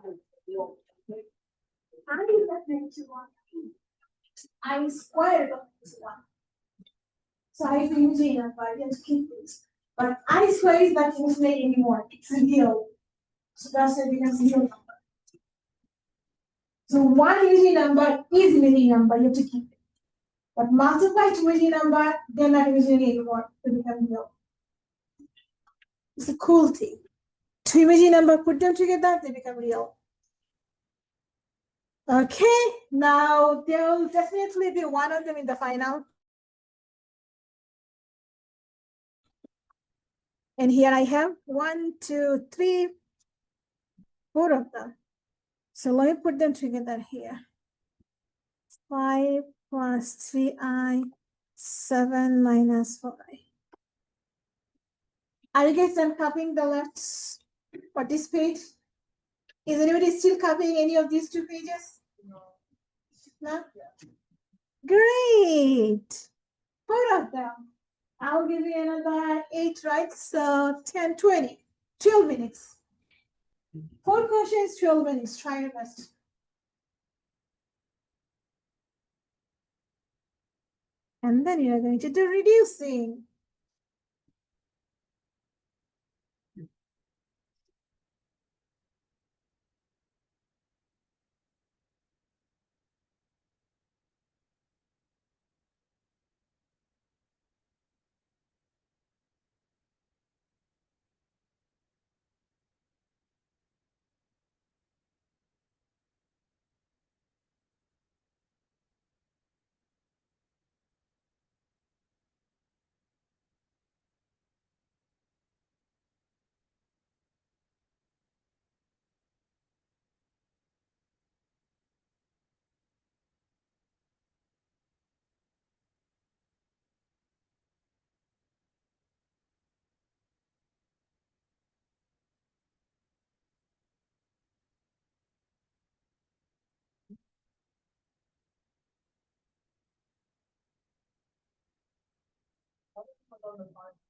You know, I is that -1. I squared of this 1. So I is the imaginary number. You have to keep this. But I squared is not imaginary anymore. It's real. So that's why it becomes real number. So one imaginary number is imaginary number. You have to keep it. But multiply to imaginary number, they're not imaginary anymore. They become real. It's a cool thing. Two imaginary number, put them together, they become real. Okay, now there will definitely be one of them in the final. And here I have 1, 2, 3, 4 of them. So let me put them together here. 5 plus 3i, 7 minus 4i. Are you guys done copying the left for this page? Is anybody still copying any of these 2 pages? No? Great. 4 of them. I'll give you another 8, right? So 10, 20, 12 minutes. 4 questions, 12 minutes. Try your best. And then you're going to do reducing.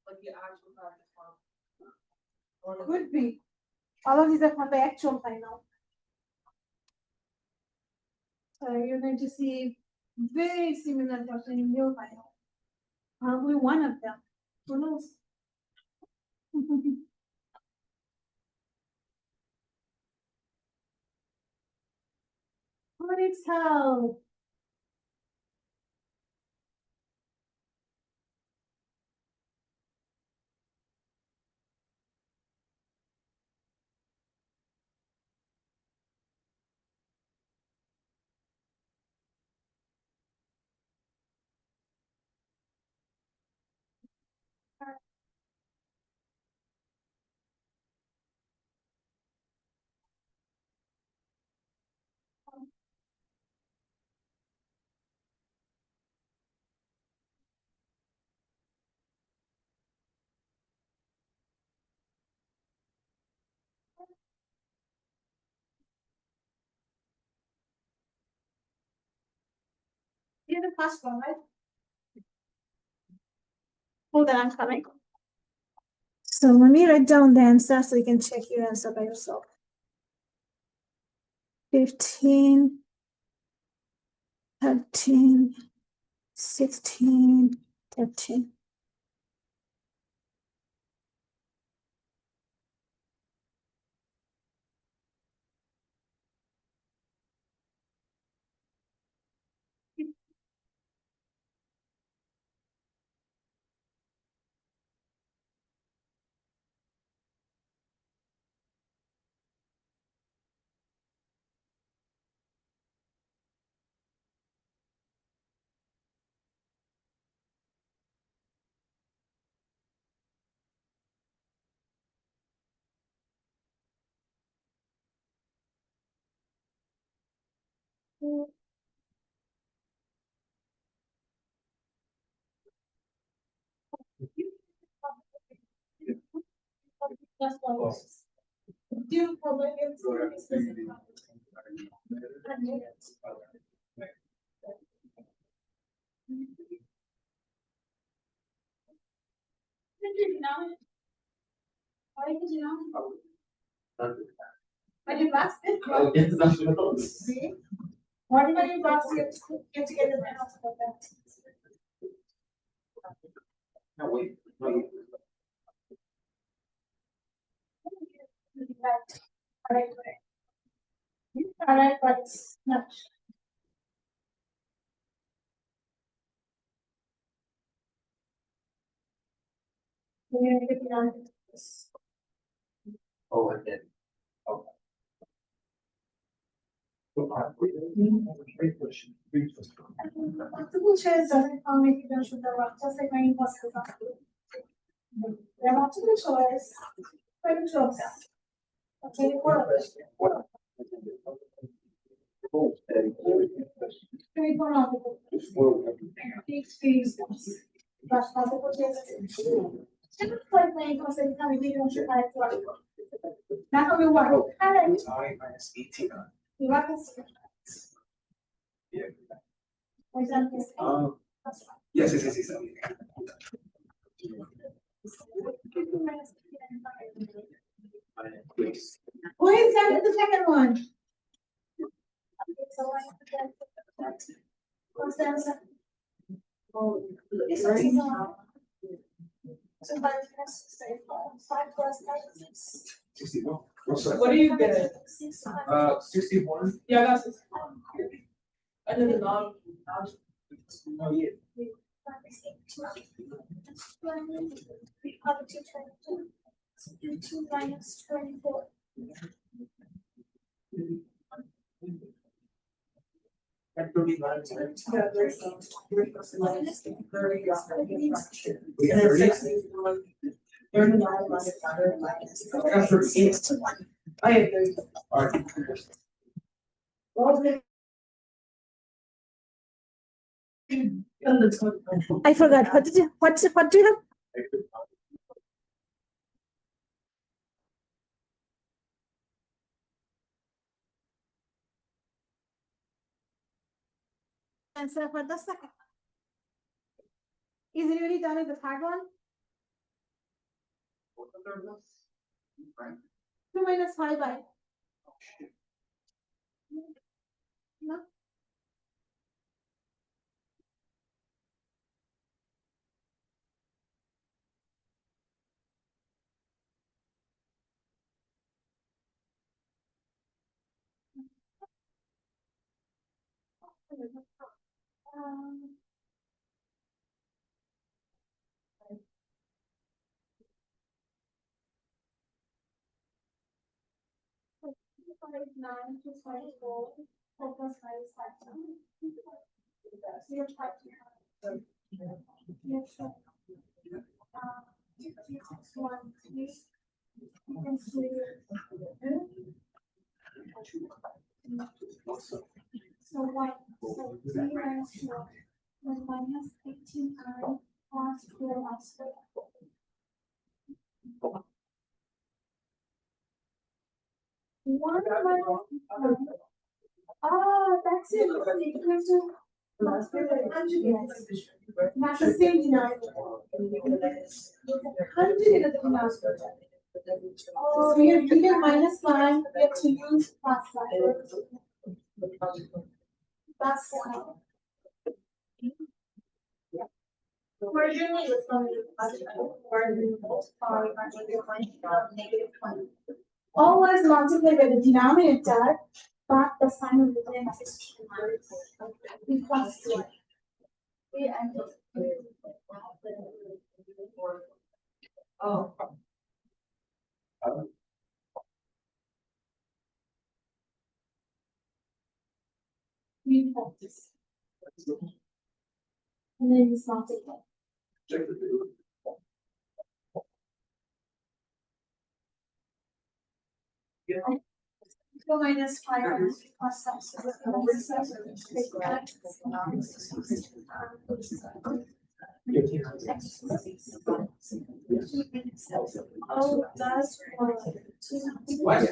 like the actual practice one. Could be. All of these are from the actual final. So you're going to see very similar question in your final. Probably one of them. Who knows? What is how? You're the first one, right? Hold on, I'm coming. So let me write down the answer so you can check your answer by yourself. 15, 13, 16, 13. That's one. Do probably Why did you know? I did last it. Oh, international. See? Why did you last get together my house about that? No, wait, wait. Alright, but it's not. We're gonna get it on this. Oh, and then. Great question. Great question. Multiple choice doesn't come if you don't shoot the rock, just like many buses are. There are multiple choice. Very close. Okay, what? Very multiple. Please. But multiple choice. Just like many buses come if you don't shoot the rock. Not only one. Correct. I minus 18. You want to see. Yeah. For example. Yes. Who is that? The second one. What's the answer? So by say 5 plus 9 is 61. What's that? What do you get? 61. Yeah, that's it. And then the non. Oh, yeah. 2 minus 24. At 39. Yeah, there's some. Minus 30. We got 30. I got 38. I agree. All right. I forgot. What do you have? Answer for the second. Is it really done with the third one? 2 minus 5 by. No. Um, 9 to 24. 4 plus 5 is 5. So you're trying to yes, sure. 1, 3. You can see so 1. So 3 minus 4. 1 minus 18i plus 4 minus 4. One minus that's it. Equals to That's the same denominator. Conjugate of the denominator. So you're given minus sign, you have to use plus sign. That's Originally, it was going to be or multiply by -20. always multiply by the denominator, but the sign of the difference is plus two. Oh. You practice. And then you multiply. Go minus 5 plus 6. Oh, that's What?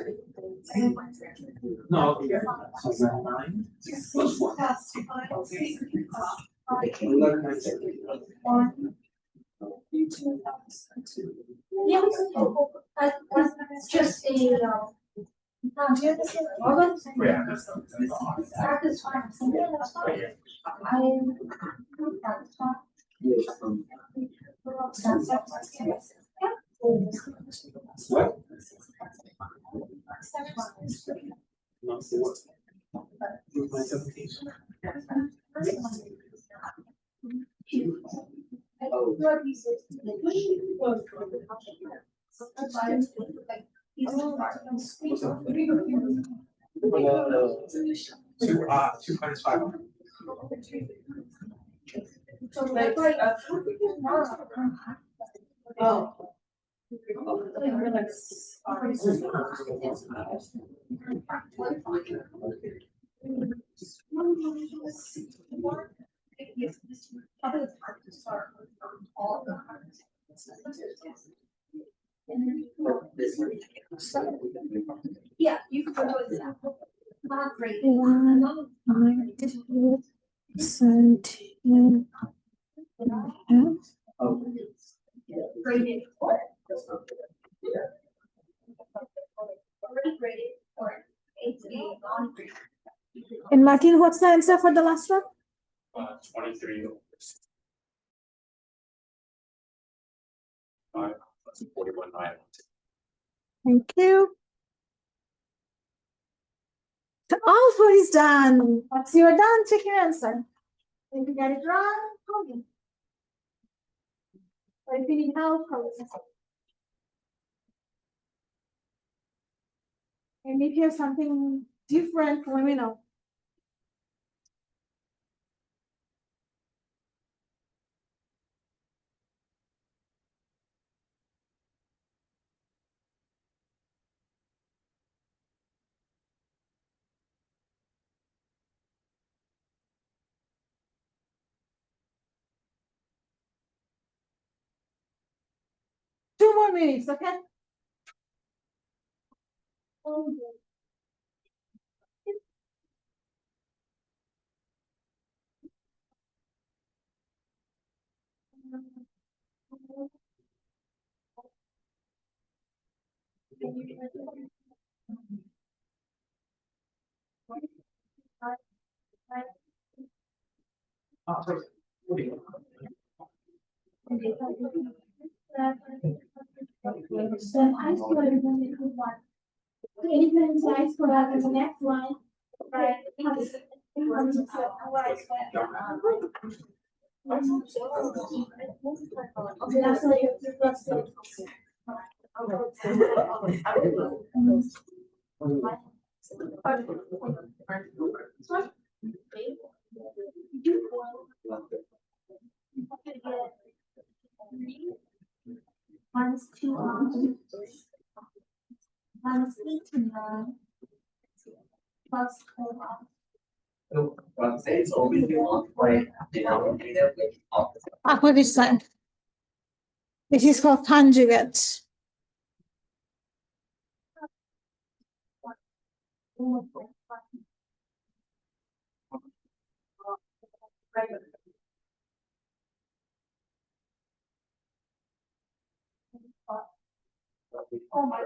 No, yeah. So is that 9? Plus 1. Yeah, that's just a, What? Not for what? My 17. Two minus 5. Oh. yeah, you can go with that. Not great. 1.17. Graded for. Already graded for. It's a non-graded. And Martin, what's the answer for the last one? 23. 5 plus 41 9. Thank you. So all four is done. Once you are done, check your answer. If you get it wrong, call me. Or if you need help, call us. And if you have something different, let me know. Two more minutes, okay? Then I square is going to equal 1. So anytime I square is the next line, right? Okay, that's what you plus minus 2 minus 89 plus 4. So, what I'm saying is always you multiply denominator with opposite. Upper this sign. This is called conjugate. Oh my.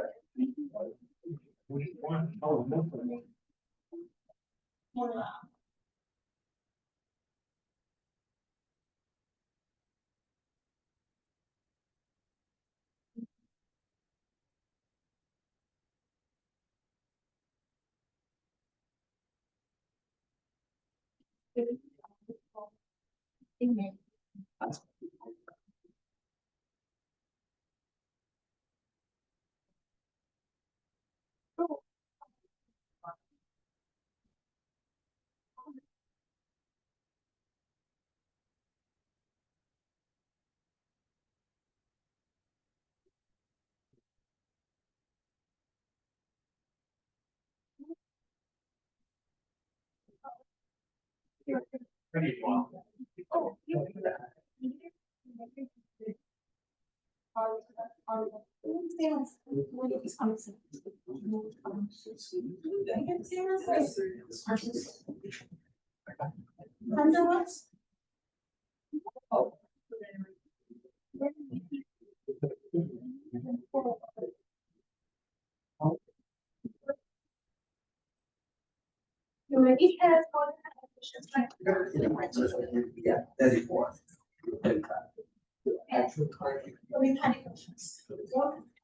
It has more Yeah, 34.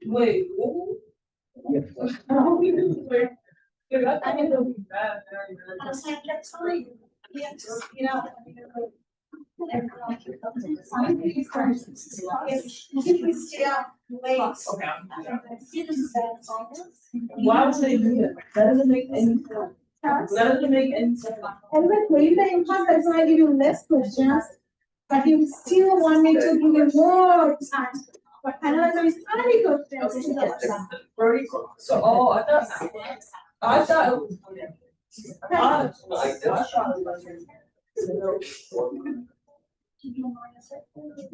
Wait, who? Dude, I think it'll be bad. Why would they do that? That doesn't make any sense. That doesn't make any sense. And with Lec25, that's why I give you less questions, but you still want me to give you more time. But analyze is only questions. Very cool. So, oh, I thought it was. I thought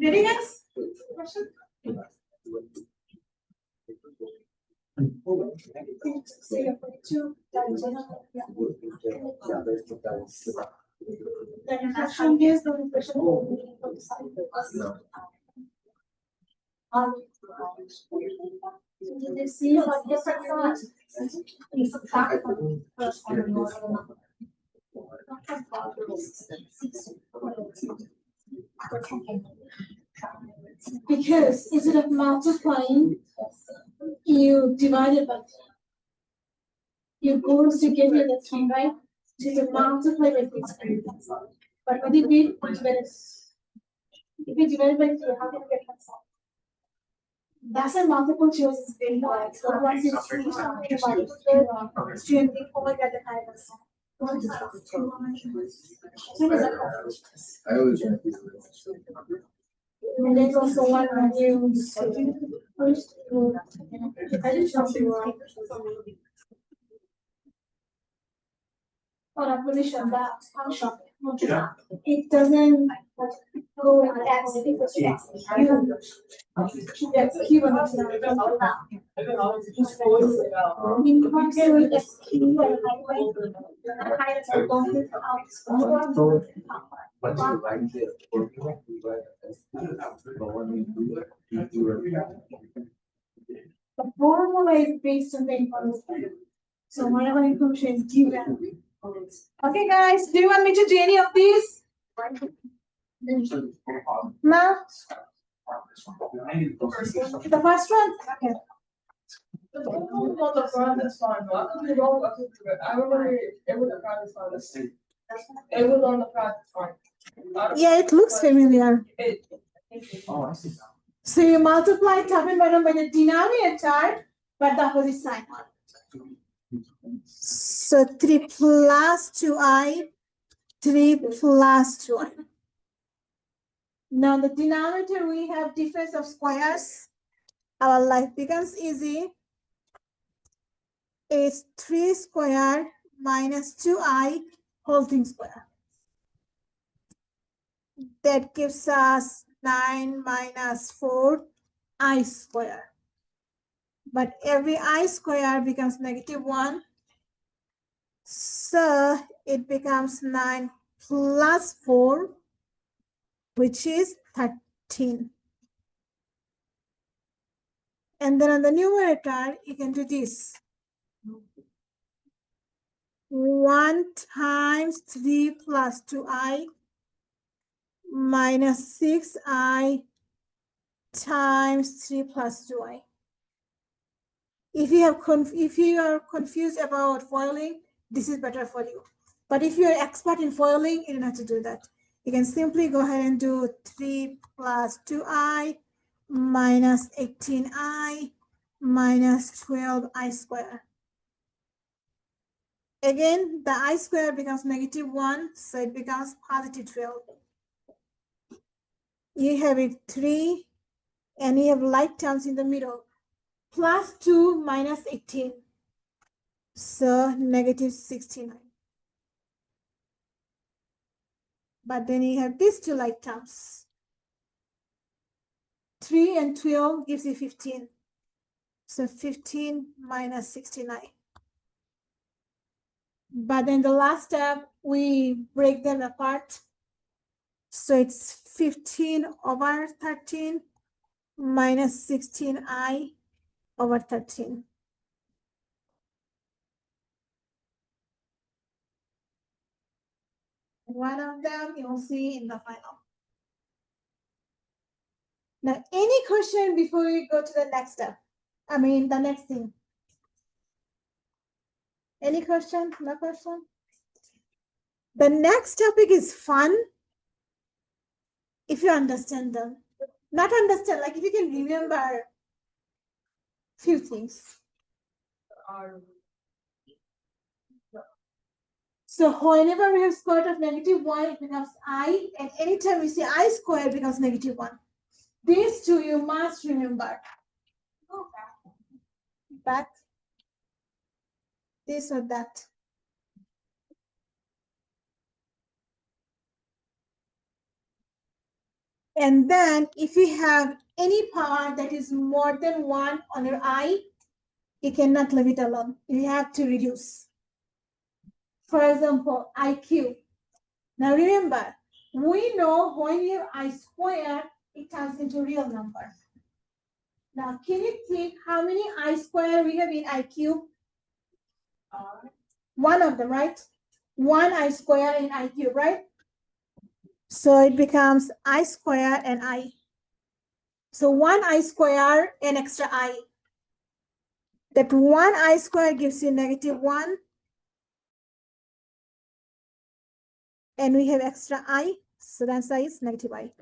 Ready, guys? Question? Then question is the question. Did they see what different size? You subtract from the first one and more than another. Because instead of multiplying, you divide it by 3. Your goal is to get rid of 3, right? So you multiply by 3. But what did we divide? If we divide by 3, how can we get that solved? That's a multiple choice is very hard. So once you see something about it, student think, oh my god, the kind of solve. I always. And there's also one new first. I did something wrong. Or I'm pretty sure that function. It doesn't go with x equals to x. That's q and x. In constant x q and height are going out. But you write the formula, you write but when you do it, you do it. The formula is based on the information. So whatever information is given. Okay, guys, do you want me to do any of these? No? The first one? Okay. The one on the front is fine, but I could be wrong. I remember it was the front is fine. It was on the front, it's fine. Yeah, it looks familiar. Oh, I see. So you multiply top and bottom by the denominator, but the opposite sign. So 3 plus 2i, 3 plus 2i. Now the denominator, we have difference of squares. Our life becomes easy. It's 3 squared minus 2i whole thing square. That gives us 9 minus 4i square. But every I square becomes -1. So it becomes 9 plus 4 which is 13. And then on the numerator, you can do this. 1 times 3 plus 2i minus 6i times 3 plus 2i. If you are confused about foiling, this is better for you. But if you're expert in foiling, you don't have to do that. You can simply go ahead and do 3 plus 2i minus 18i minus 12i squared. Again, the I squared becomes -1, so it becomes positive 12. You have it 3, and you have like terms in the middle. Plus 2 minus 18, so negative 69. But then you have these two like terms. 3 and 12 gives you 15. So 15 minus 69. But then the last step, we break them apart. So it's 15 over 13 minus 16i over 13. One of them you'll see in the final. Now, any question before we go to the next step? I mean, the next thing. Any question? No question? The next topic is fun if you understand them. Not understand, like if you can remember few things. So whenever we have square root of -1, it becomes I, and anytime we see I squared, it becomes -1. These two you must remember. Back. This or that. And then if you have any power that is more than 1 on your I, you cannot leave it alone. You have to reduce. For example, IQ. Now remember, we know when you have I squared, it turns into real number. Now, can you think how many I squared we have in IQ? One of them, right? 1 I squared in IQ, right? So it becomes I squared and I. So 1 I squared and extra I. That 1 I squared gives you -1. And we have extra I. So the answer is -I.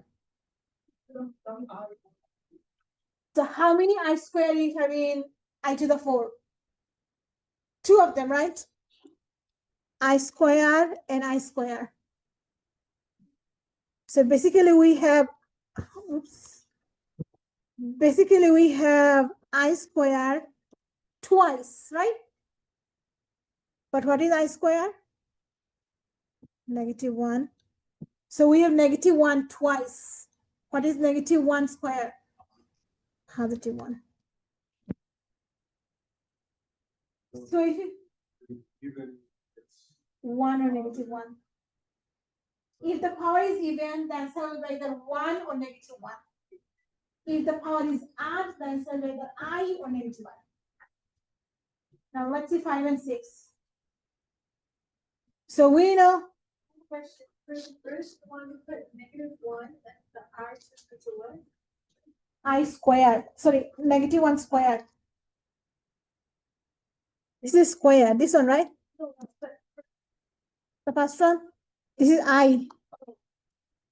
So how many I squared we have in I to the 4? 2 of them, right? I squared and I squared. So basically we have, oops. Basically we have I squared twice, right? But what is I squared? -1. So we have -1 twice. What is -1 squared? +1. So if you Even it's 1 or -1. If the power is even, the answer will be either 1 or -1. If the power is odd, the answer will be either I or -1. Now let's see 5 and 6. So we know. Question. For the first one, we put -1, the I should to what? I squared. Sorry, -1 squared. This is square. This one, right? The first one. This is I.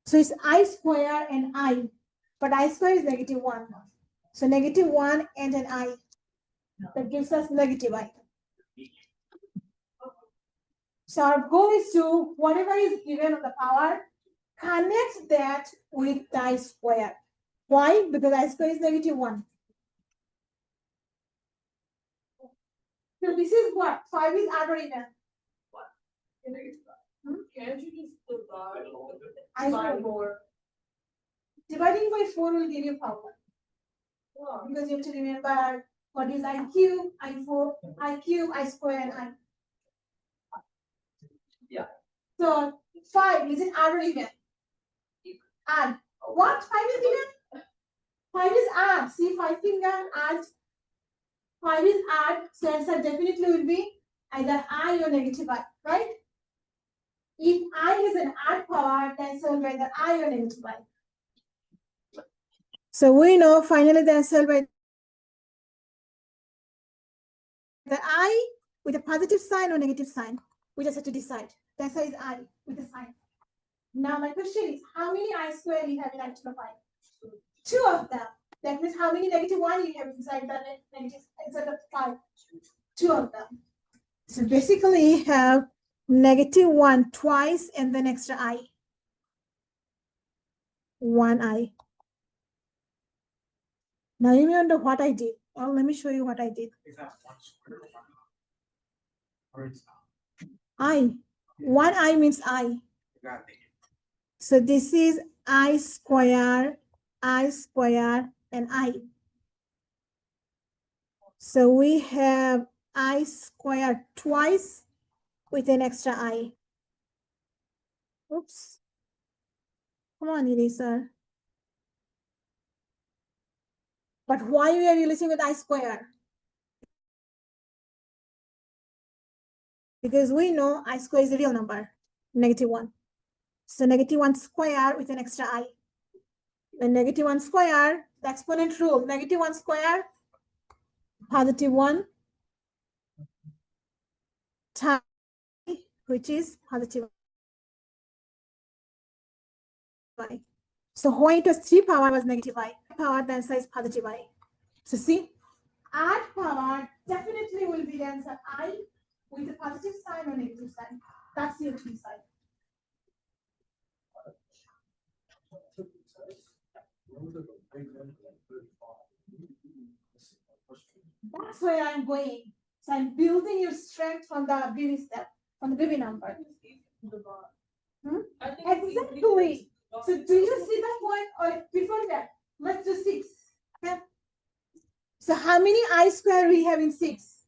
So it's I square and I. But I square is -1. So -1 and an I. That gives us -I. So our goal is to, whatever is given on the power, connect that with the I square. Why? Because I square is -1. So this is what? 5 is odd or even? Can't you just divide I by square. more? Dividing by 4 will give you power. Because you have to remember what is IQ, I4, IQ, I square, and I. Yeah. So 5 is it odd or even? Add. What? 5 is given? 5 is add. See, 5 finger, add. 5 is add. So answer definitely will be either I or negative I, right? If I is an odd power, then answer will be either I or negative I. So we know finally the answer will be the I with a positive sign or negative sign. We just have to decide. The answer is I with a sign. Now my question is, how many I square you have in algebra 5? 2 of them. That means how many negative 1 you have inside the negative inside of 5? 2 of them. So basically you have negative 1 twice and then extra I. 1 I. Now you may wonder what I did. Well, let me show you what I did. Is that one square or it's not? I. 1 I means I. Got it. So this is I square, and I. So we have I squared twice with an extra I. Oops. Come on, eraser. But why we are using with I square? Because we know I square is a real number, negative 1. So negative 1 square with an extra I. When negative 1 square, the exponent rule, negative 1 square, positive 1 times, which is positive I. So when it was 3 power was negative I. Power, the answer is positive I. So see, add power definitely will be the answer I with a positive sign or negative sign. That's the key sign. That's where I'm going. So I'm building your strength from the baby step, from the baby number. Exactly. So do you see that point or before that? Let's do 6. Okay. So how many I square we have in 6?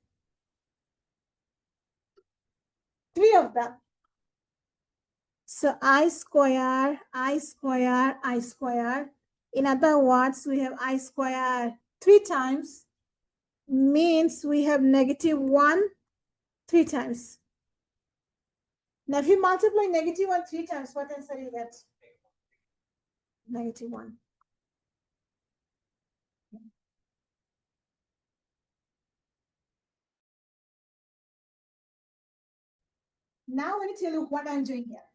3 of them. So I square. In other words, we have I square 3 times, means we have negative 1 3 times. Now if you multiply negative 1 3 times, what answer you get? Negative 1. Now let me tell you what I'm doing here.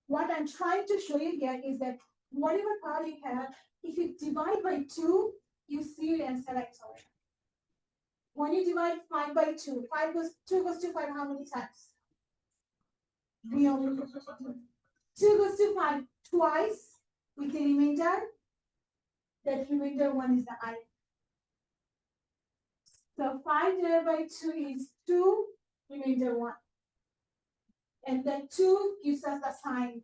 What I'm trying to show you here is that whatever power you have, if you divide by 2, you see your answer actually. When you divide 5 by 2, 2 goes to 5 how many times? We only 2 goes to 5 twice with the remainder. That remainder 1 is the I. So 5 divided by 2 is 2, remainder 1. And then 2 gives us the sign.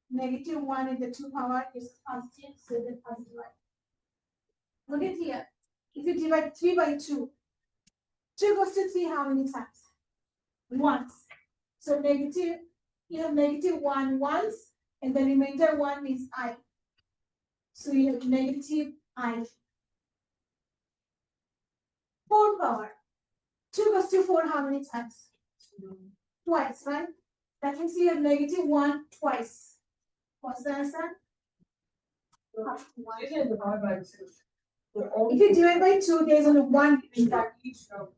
Negative 1 in the 2 power is positive, so the positive I. Look at here. If you divide 3 by 2, 2 goes to 3 how many times? Once. So negative, you have negative 1 once, and the remainder 1 is I. So you have negative I. 4 power. 2 goes to 4 how many times? Twice, right? That means you have negative 1 twice. What's the answer? You can divide by 2. If you divide by 2, there's only 1 remainder.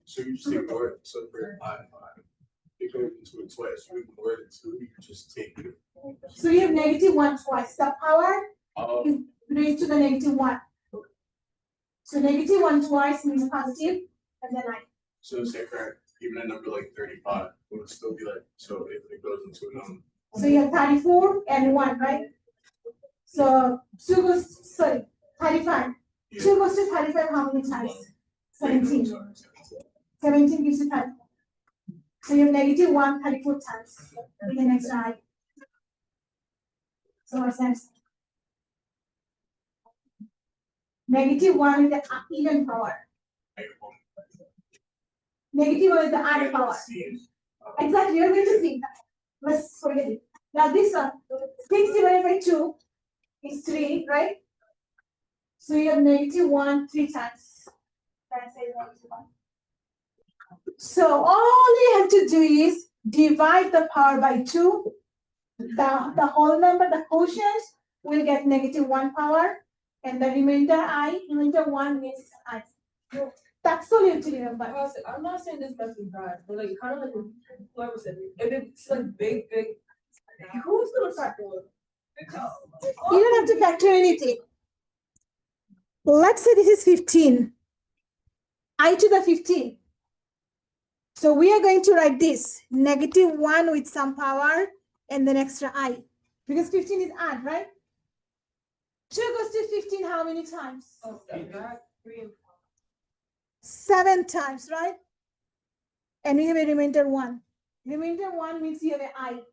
So you just ignore it, so for I, you go into it twice, you ignore it, so you just take it. So you have negative 1 twice. The power is raised to the negative 1. So negative 1 twice means positive, and then I. So say for even a number like 35, it would still be like, so if it goes into a number. So you have 34 and 1, right? So 2 goes, sorry, 35. Yeah. 2 goes to 35 how many times? 17. 17 gives you 34. So you have negative 1 34 times with an extra I. So what's next? Negative 1 is the even power. Negative 1 is the odd power. Exactly, you're going to see that. Let's forget it. Now this one, 6 divided by 2. is 3, right? So you have -1 3 times. That's a -1. So all you have to do is divide the power by 2. The whole number, the quotient, will get -1 power, and the remainder 1 means I. That's all you have to remember. I'm not saying this method is bad, but like kind of like whoever said it. If it's like big, who's gonna factor it? You don't have to factor anything. Let's say this is 15. I to the 15. So we are going to write this -1 with some power and then extra I. Because 15 is odd, right? 2 goes to 15 how many times? Oh, that 3 and 4. 7 times, right? And we have a remainder 1. Remainder 1 means you have an I.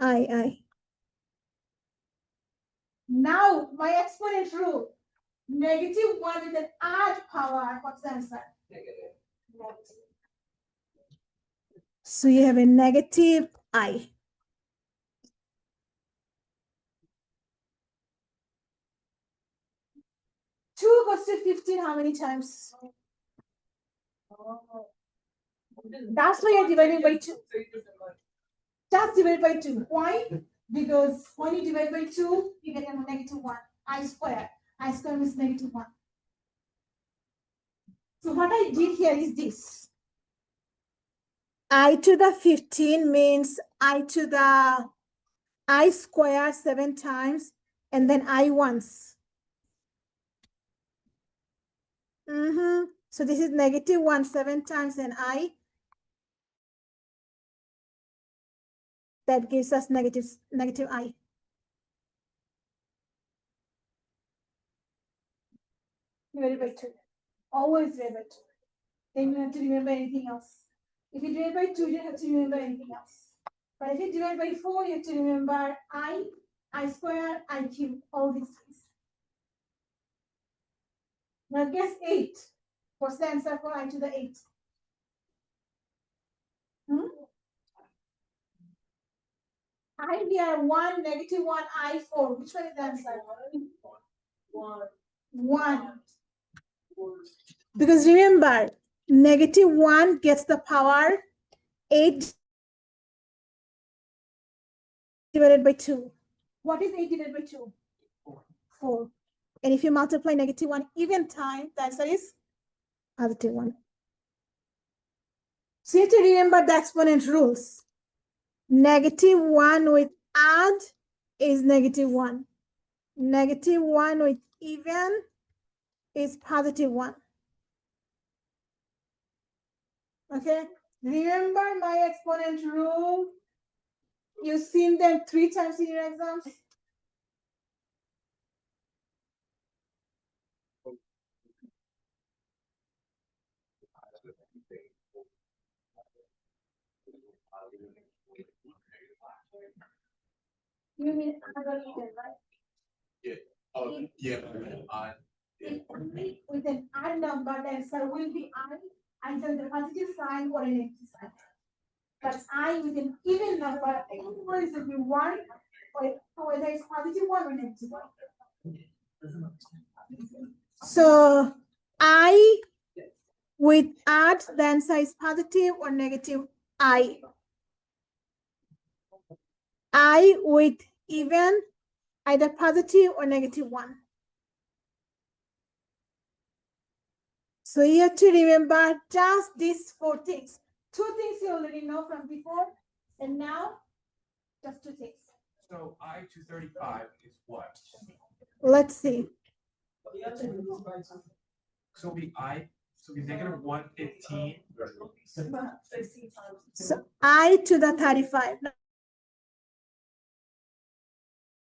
I. Now, my exponent rule. -1 with an odd power. What's the answer? Negative. So you have a negative I. Two goes to 15 how many times? That's why you're dividing by 2. Just divide by 2. Why? Because when you divide by 2, you get a -1. I square. I square means -1. So what I did here is this. I to the 15 means I to the I square 7 times and then I once. So this is -1 7 times and I. That gives us negative I. Divide by 2. Always divide by 2. Then you don't have to remember anything else. If you divide by 2, you don't have to remember anything else. But if you divide by 4, you have to remember I square, I cube, all these things. Now guess 8. What's the answer for I to the 8? I here 1, -1, I 4. Which one is the answer? 1. Because remember, -1 gets the power 8 divided by 2. What is 8 divided by 2? 4. And if you multiply -1 even time, the answer is +1. So you have to remember the exponent rules. -1 with odd is -1. -1 with even is +1. Okay? Remember my exponent rule? You've seen them 3 times in your exams. You mean odd or even, right? Yeah. Oh, yeah. With an odd number, the answer will be either the positive sign or a negative sign. But I with an even number, always will be 1, or whether it's +1 or -1. So I with odd, the answer is positive or negative I. I with even, either positive or -1. So you have to remember just these 4 things. 2 things you already know from before, and now just 2 things. So I to 35 is what? Let's see. So be -115. So I to the 35.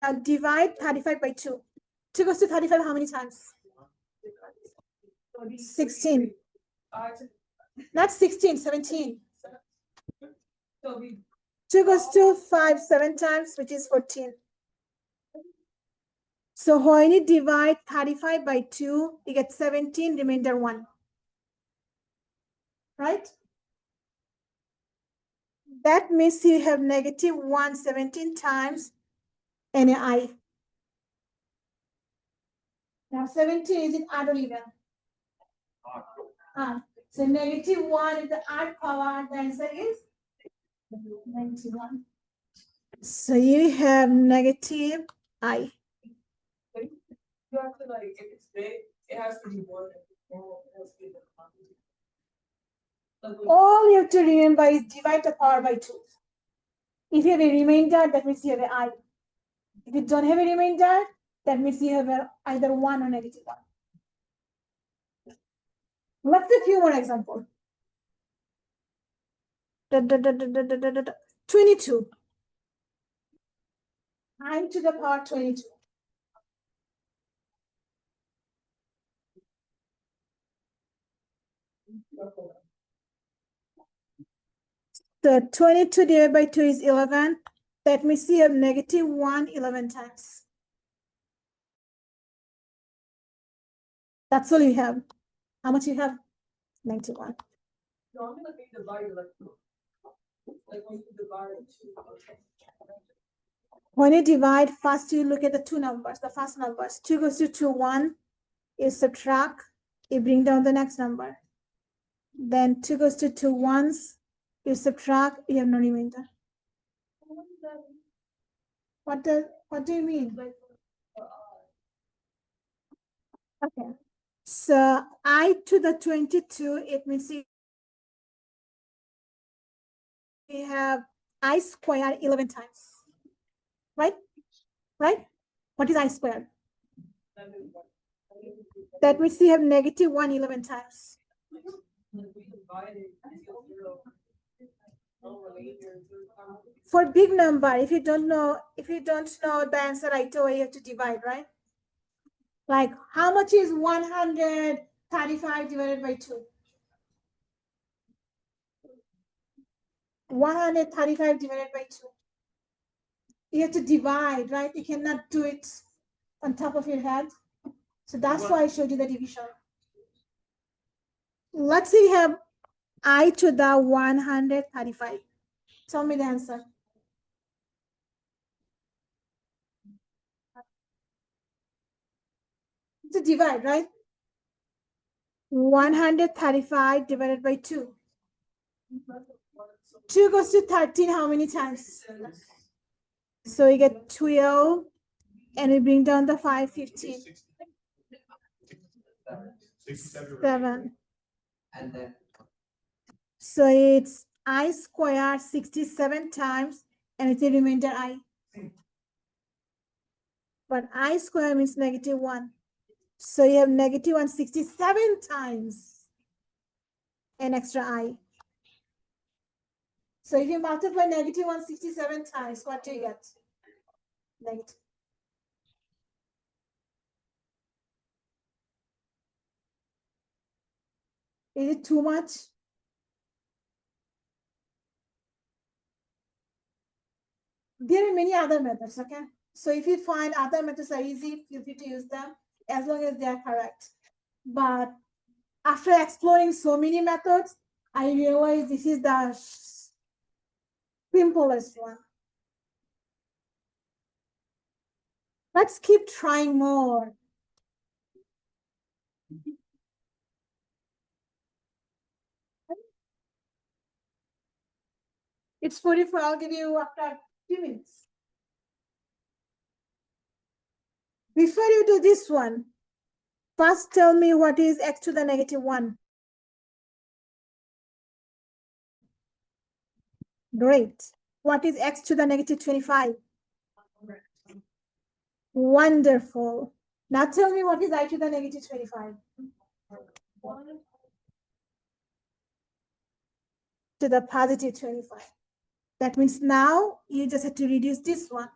Now divide 35 by 2. 2 goes to 35 how many times? 16. Not 16, 17. 2 goes to 5 7 times, which is 14. So when you divide 35 by 2, you get 17, remainder 1. Right? That means you have -1 17 times any I. Now 17 is it odd or even? Odd. So -1 is the odd power, the answer is 91. So you have negative I. You have to like, if it's big, it has to be more than normal, it has to be the quantity. All you have to remember is divide the power by 2. If you have a remainder, that means you have an I. If you don't have a remainder, that means you have either 1 or -1. Let's do a few more examples. 22. I to the power 22. So 22 divided by 2 is 11. That means you have -1 11 times. That's all you have. How much you have? 91. No, I'm gonna be divided like when you divide two. When you divide, first you look at the two numbers, the first numbers. 2 goes to 2, 1. You subtract, you bring down the next number. Then 2 goes to 2 once, you subtract, you have no remainder. What do you mean? Okay. So I to the 22, it means you have I squared 11 times. Right? Right? What is I squared? That means you have -1 11 times. For big number, if you don't know the answer right away, you have to divide, right? Like how much is 135 divided by 2? 135 divided by 2. You have to divide, right? You cannot do it on top of your head. So that's why I showed you the division. Let's say you have I to the 135. Tell me the answer. To divide, right? 135 divided by 2. 2 goes to 13 how many times? So you get 12, and we bring down the 5, 15. 7. And then So it's I squared 67 times, and it's a remainder I. But I squared means -1. So you have -167 times an extra I. So if you multiply -167 times, what do you get? Negative. Is it too much? There are many other methods, okay? So if you find other methods are easy, feel free to use them as long as they are correct. But after exploring so many methods, I realized this is the simplest one. Let's keep trying more. It's 44. I'll give you after 2 minutes. Before you do this one, first tell me what is x to the -1. Great. What is x to the -25? Wonderful. Now tell me what is I to the -25? To the +25. That means now you just have to reduce this one.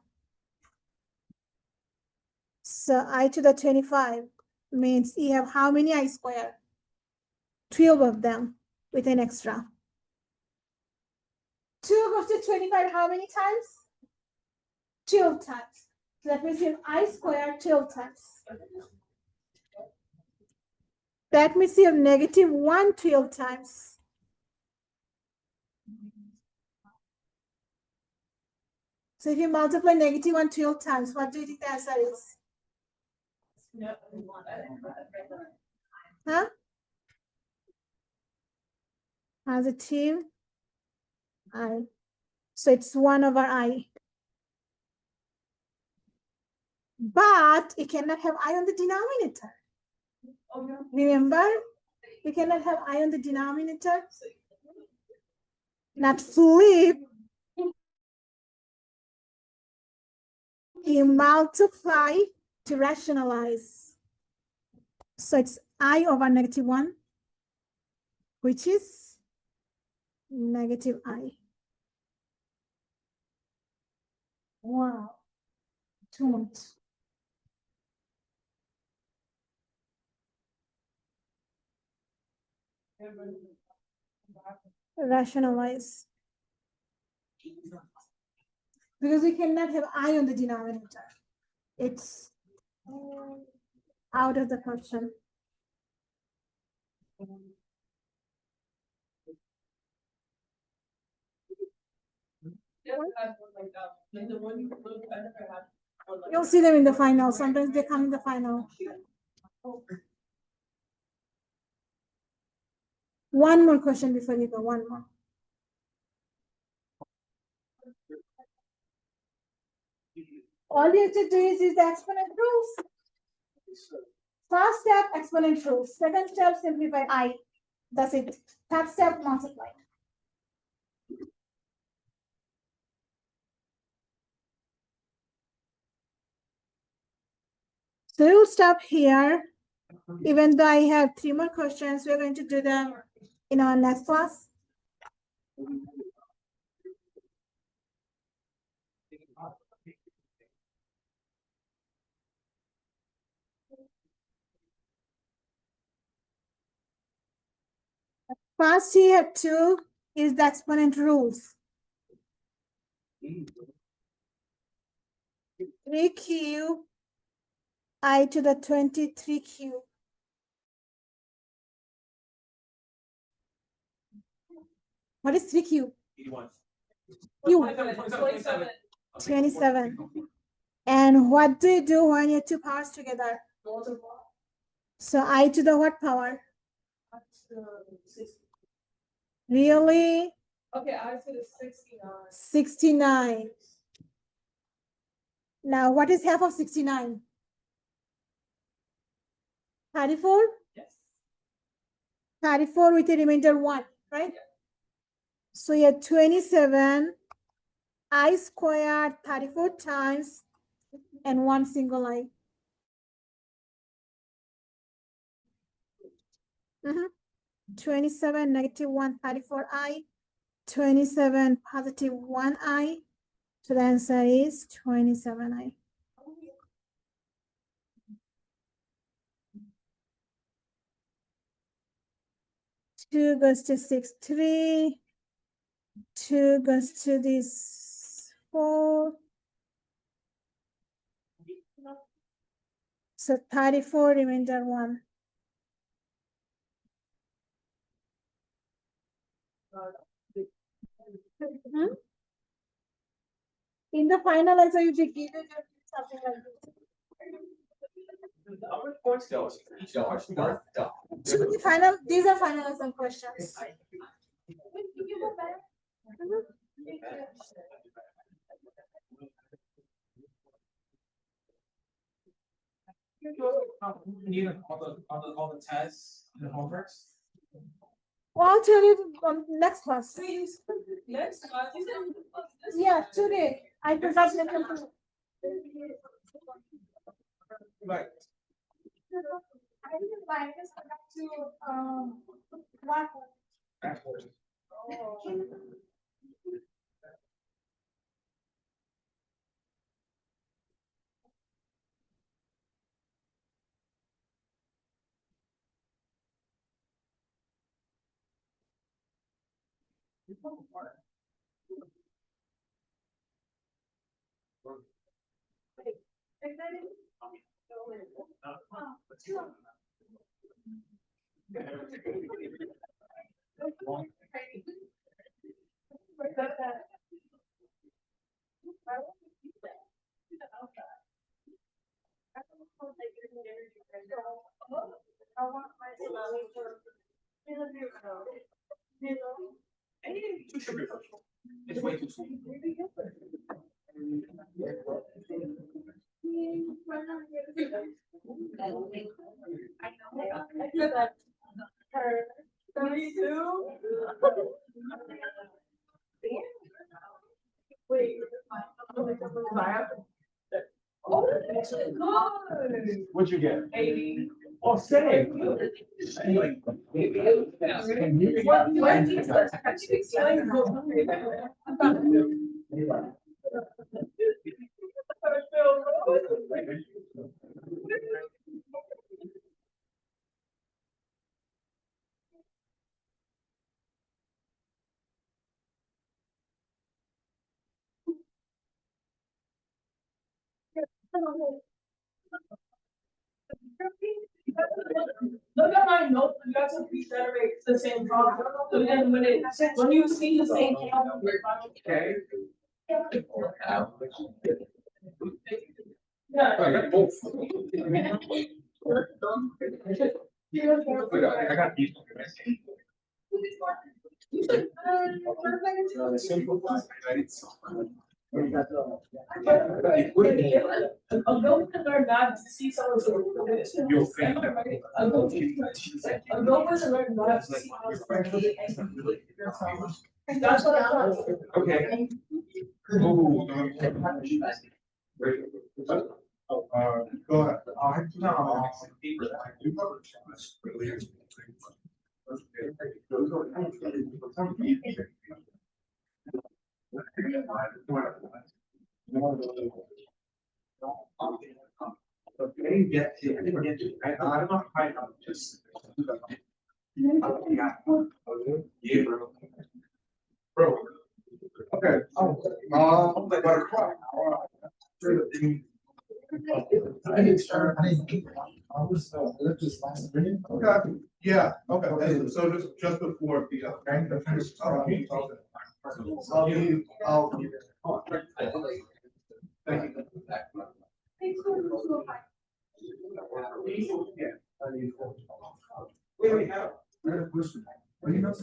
So I to the 25 means you have how many I squared? 12 of them with an extra. 2 goes to 25 how many times? 12 times. So that means you have I squared 12 times. That means you have -1 12 times. So if you multiply -1 12 times, what do you think the answer is? Huh? Positive I. So it's 1/I. But you cannot have I on the denominator. Remember, you cannot have I on the denominator. Not flip. You multiply to rationalize. So it's I over -1, which is -I. Wow, too much. Rationalize. Because we cannot have I on the denominator. It's out of the question. You'll see them in the final. Sometimes they come in the final. One more question before you go. One more. All you have to do is use the exponent rules. First step, exponent rules. Second step, simplify I. That's it. Third step, multiply. So we'll stop here. Even though I have 3 more questions, we're going to do them in our next class. First here 2 is the exponent rules. 3 cube I to the 23 cube. What is 3 cube? 81. Cube. 27. And what do you do when you have 2 powers together? So I to the what power? Really? Okay, I said it's 69. 69. Now, what is half of 69? 34? Yes. 34 with a remainder 1, right? Yeah. So you have 27 I squared 34 times and 1 single I. 27 -1 34 I, 27 positive 1 I. So the answer is 27 I. 2 goes to 6, 3. 2 goes to this 4. So 34 remainder 1. In the final answer, you should give it something like this. To the final, these are final answer questions. All the tests and homeworks. Well, I'll tell you on next class. Next, Yeah, today. I forgot to mention. Right. I didn't buy this to what? Backwards. It's way too sweet. Wait. Oh, that's good. What'd you get? 80. Oh, same. What is this? Can you explain? Look at my notes, you got to regenerate the same problem. So then when you see the same problem. Okay. Yeah. I got both. I got these. I'll go to learn math to see someone's. You'll think. I'll go to learn math to see how it's. That's what I thought. Okay. Oh, go ahead. No. Okay, get to, I'm not quite, I'm just. Yeah, bro. Bro. Okay. Like what a crap. I didn't start. I was, just last minute. Okay, yeah, okay, so just before the, thank you. Wait, I have a question. Are you not?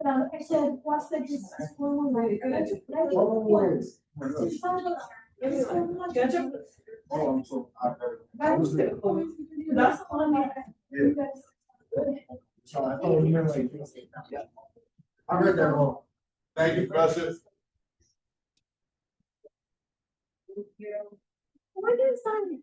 I said, what's the distance? That's the one. So I thought you were like. I read that wrong. Thank you, Professor. What is that?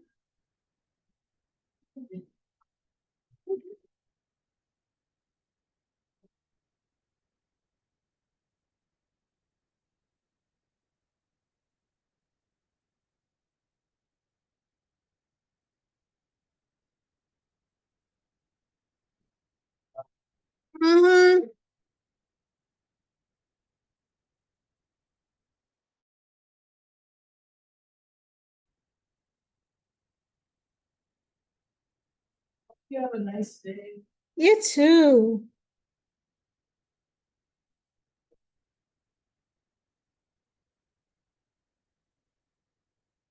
You have a nice day. You too.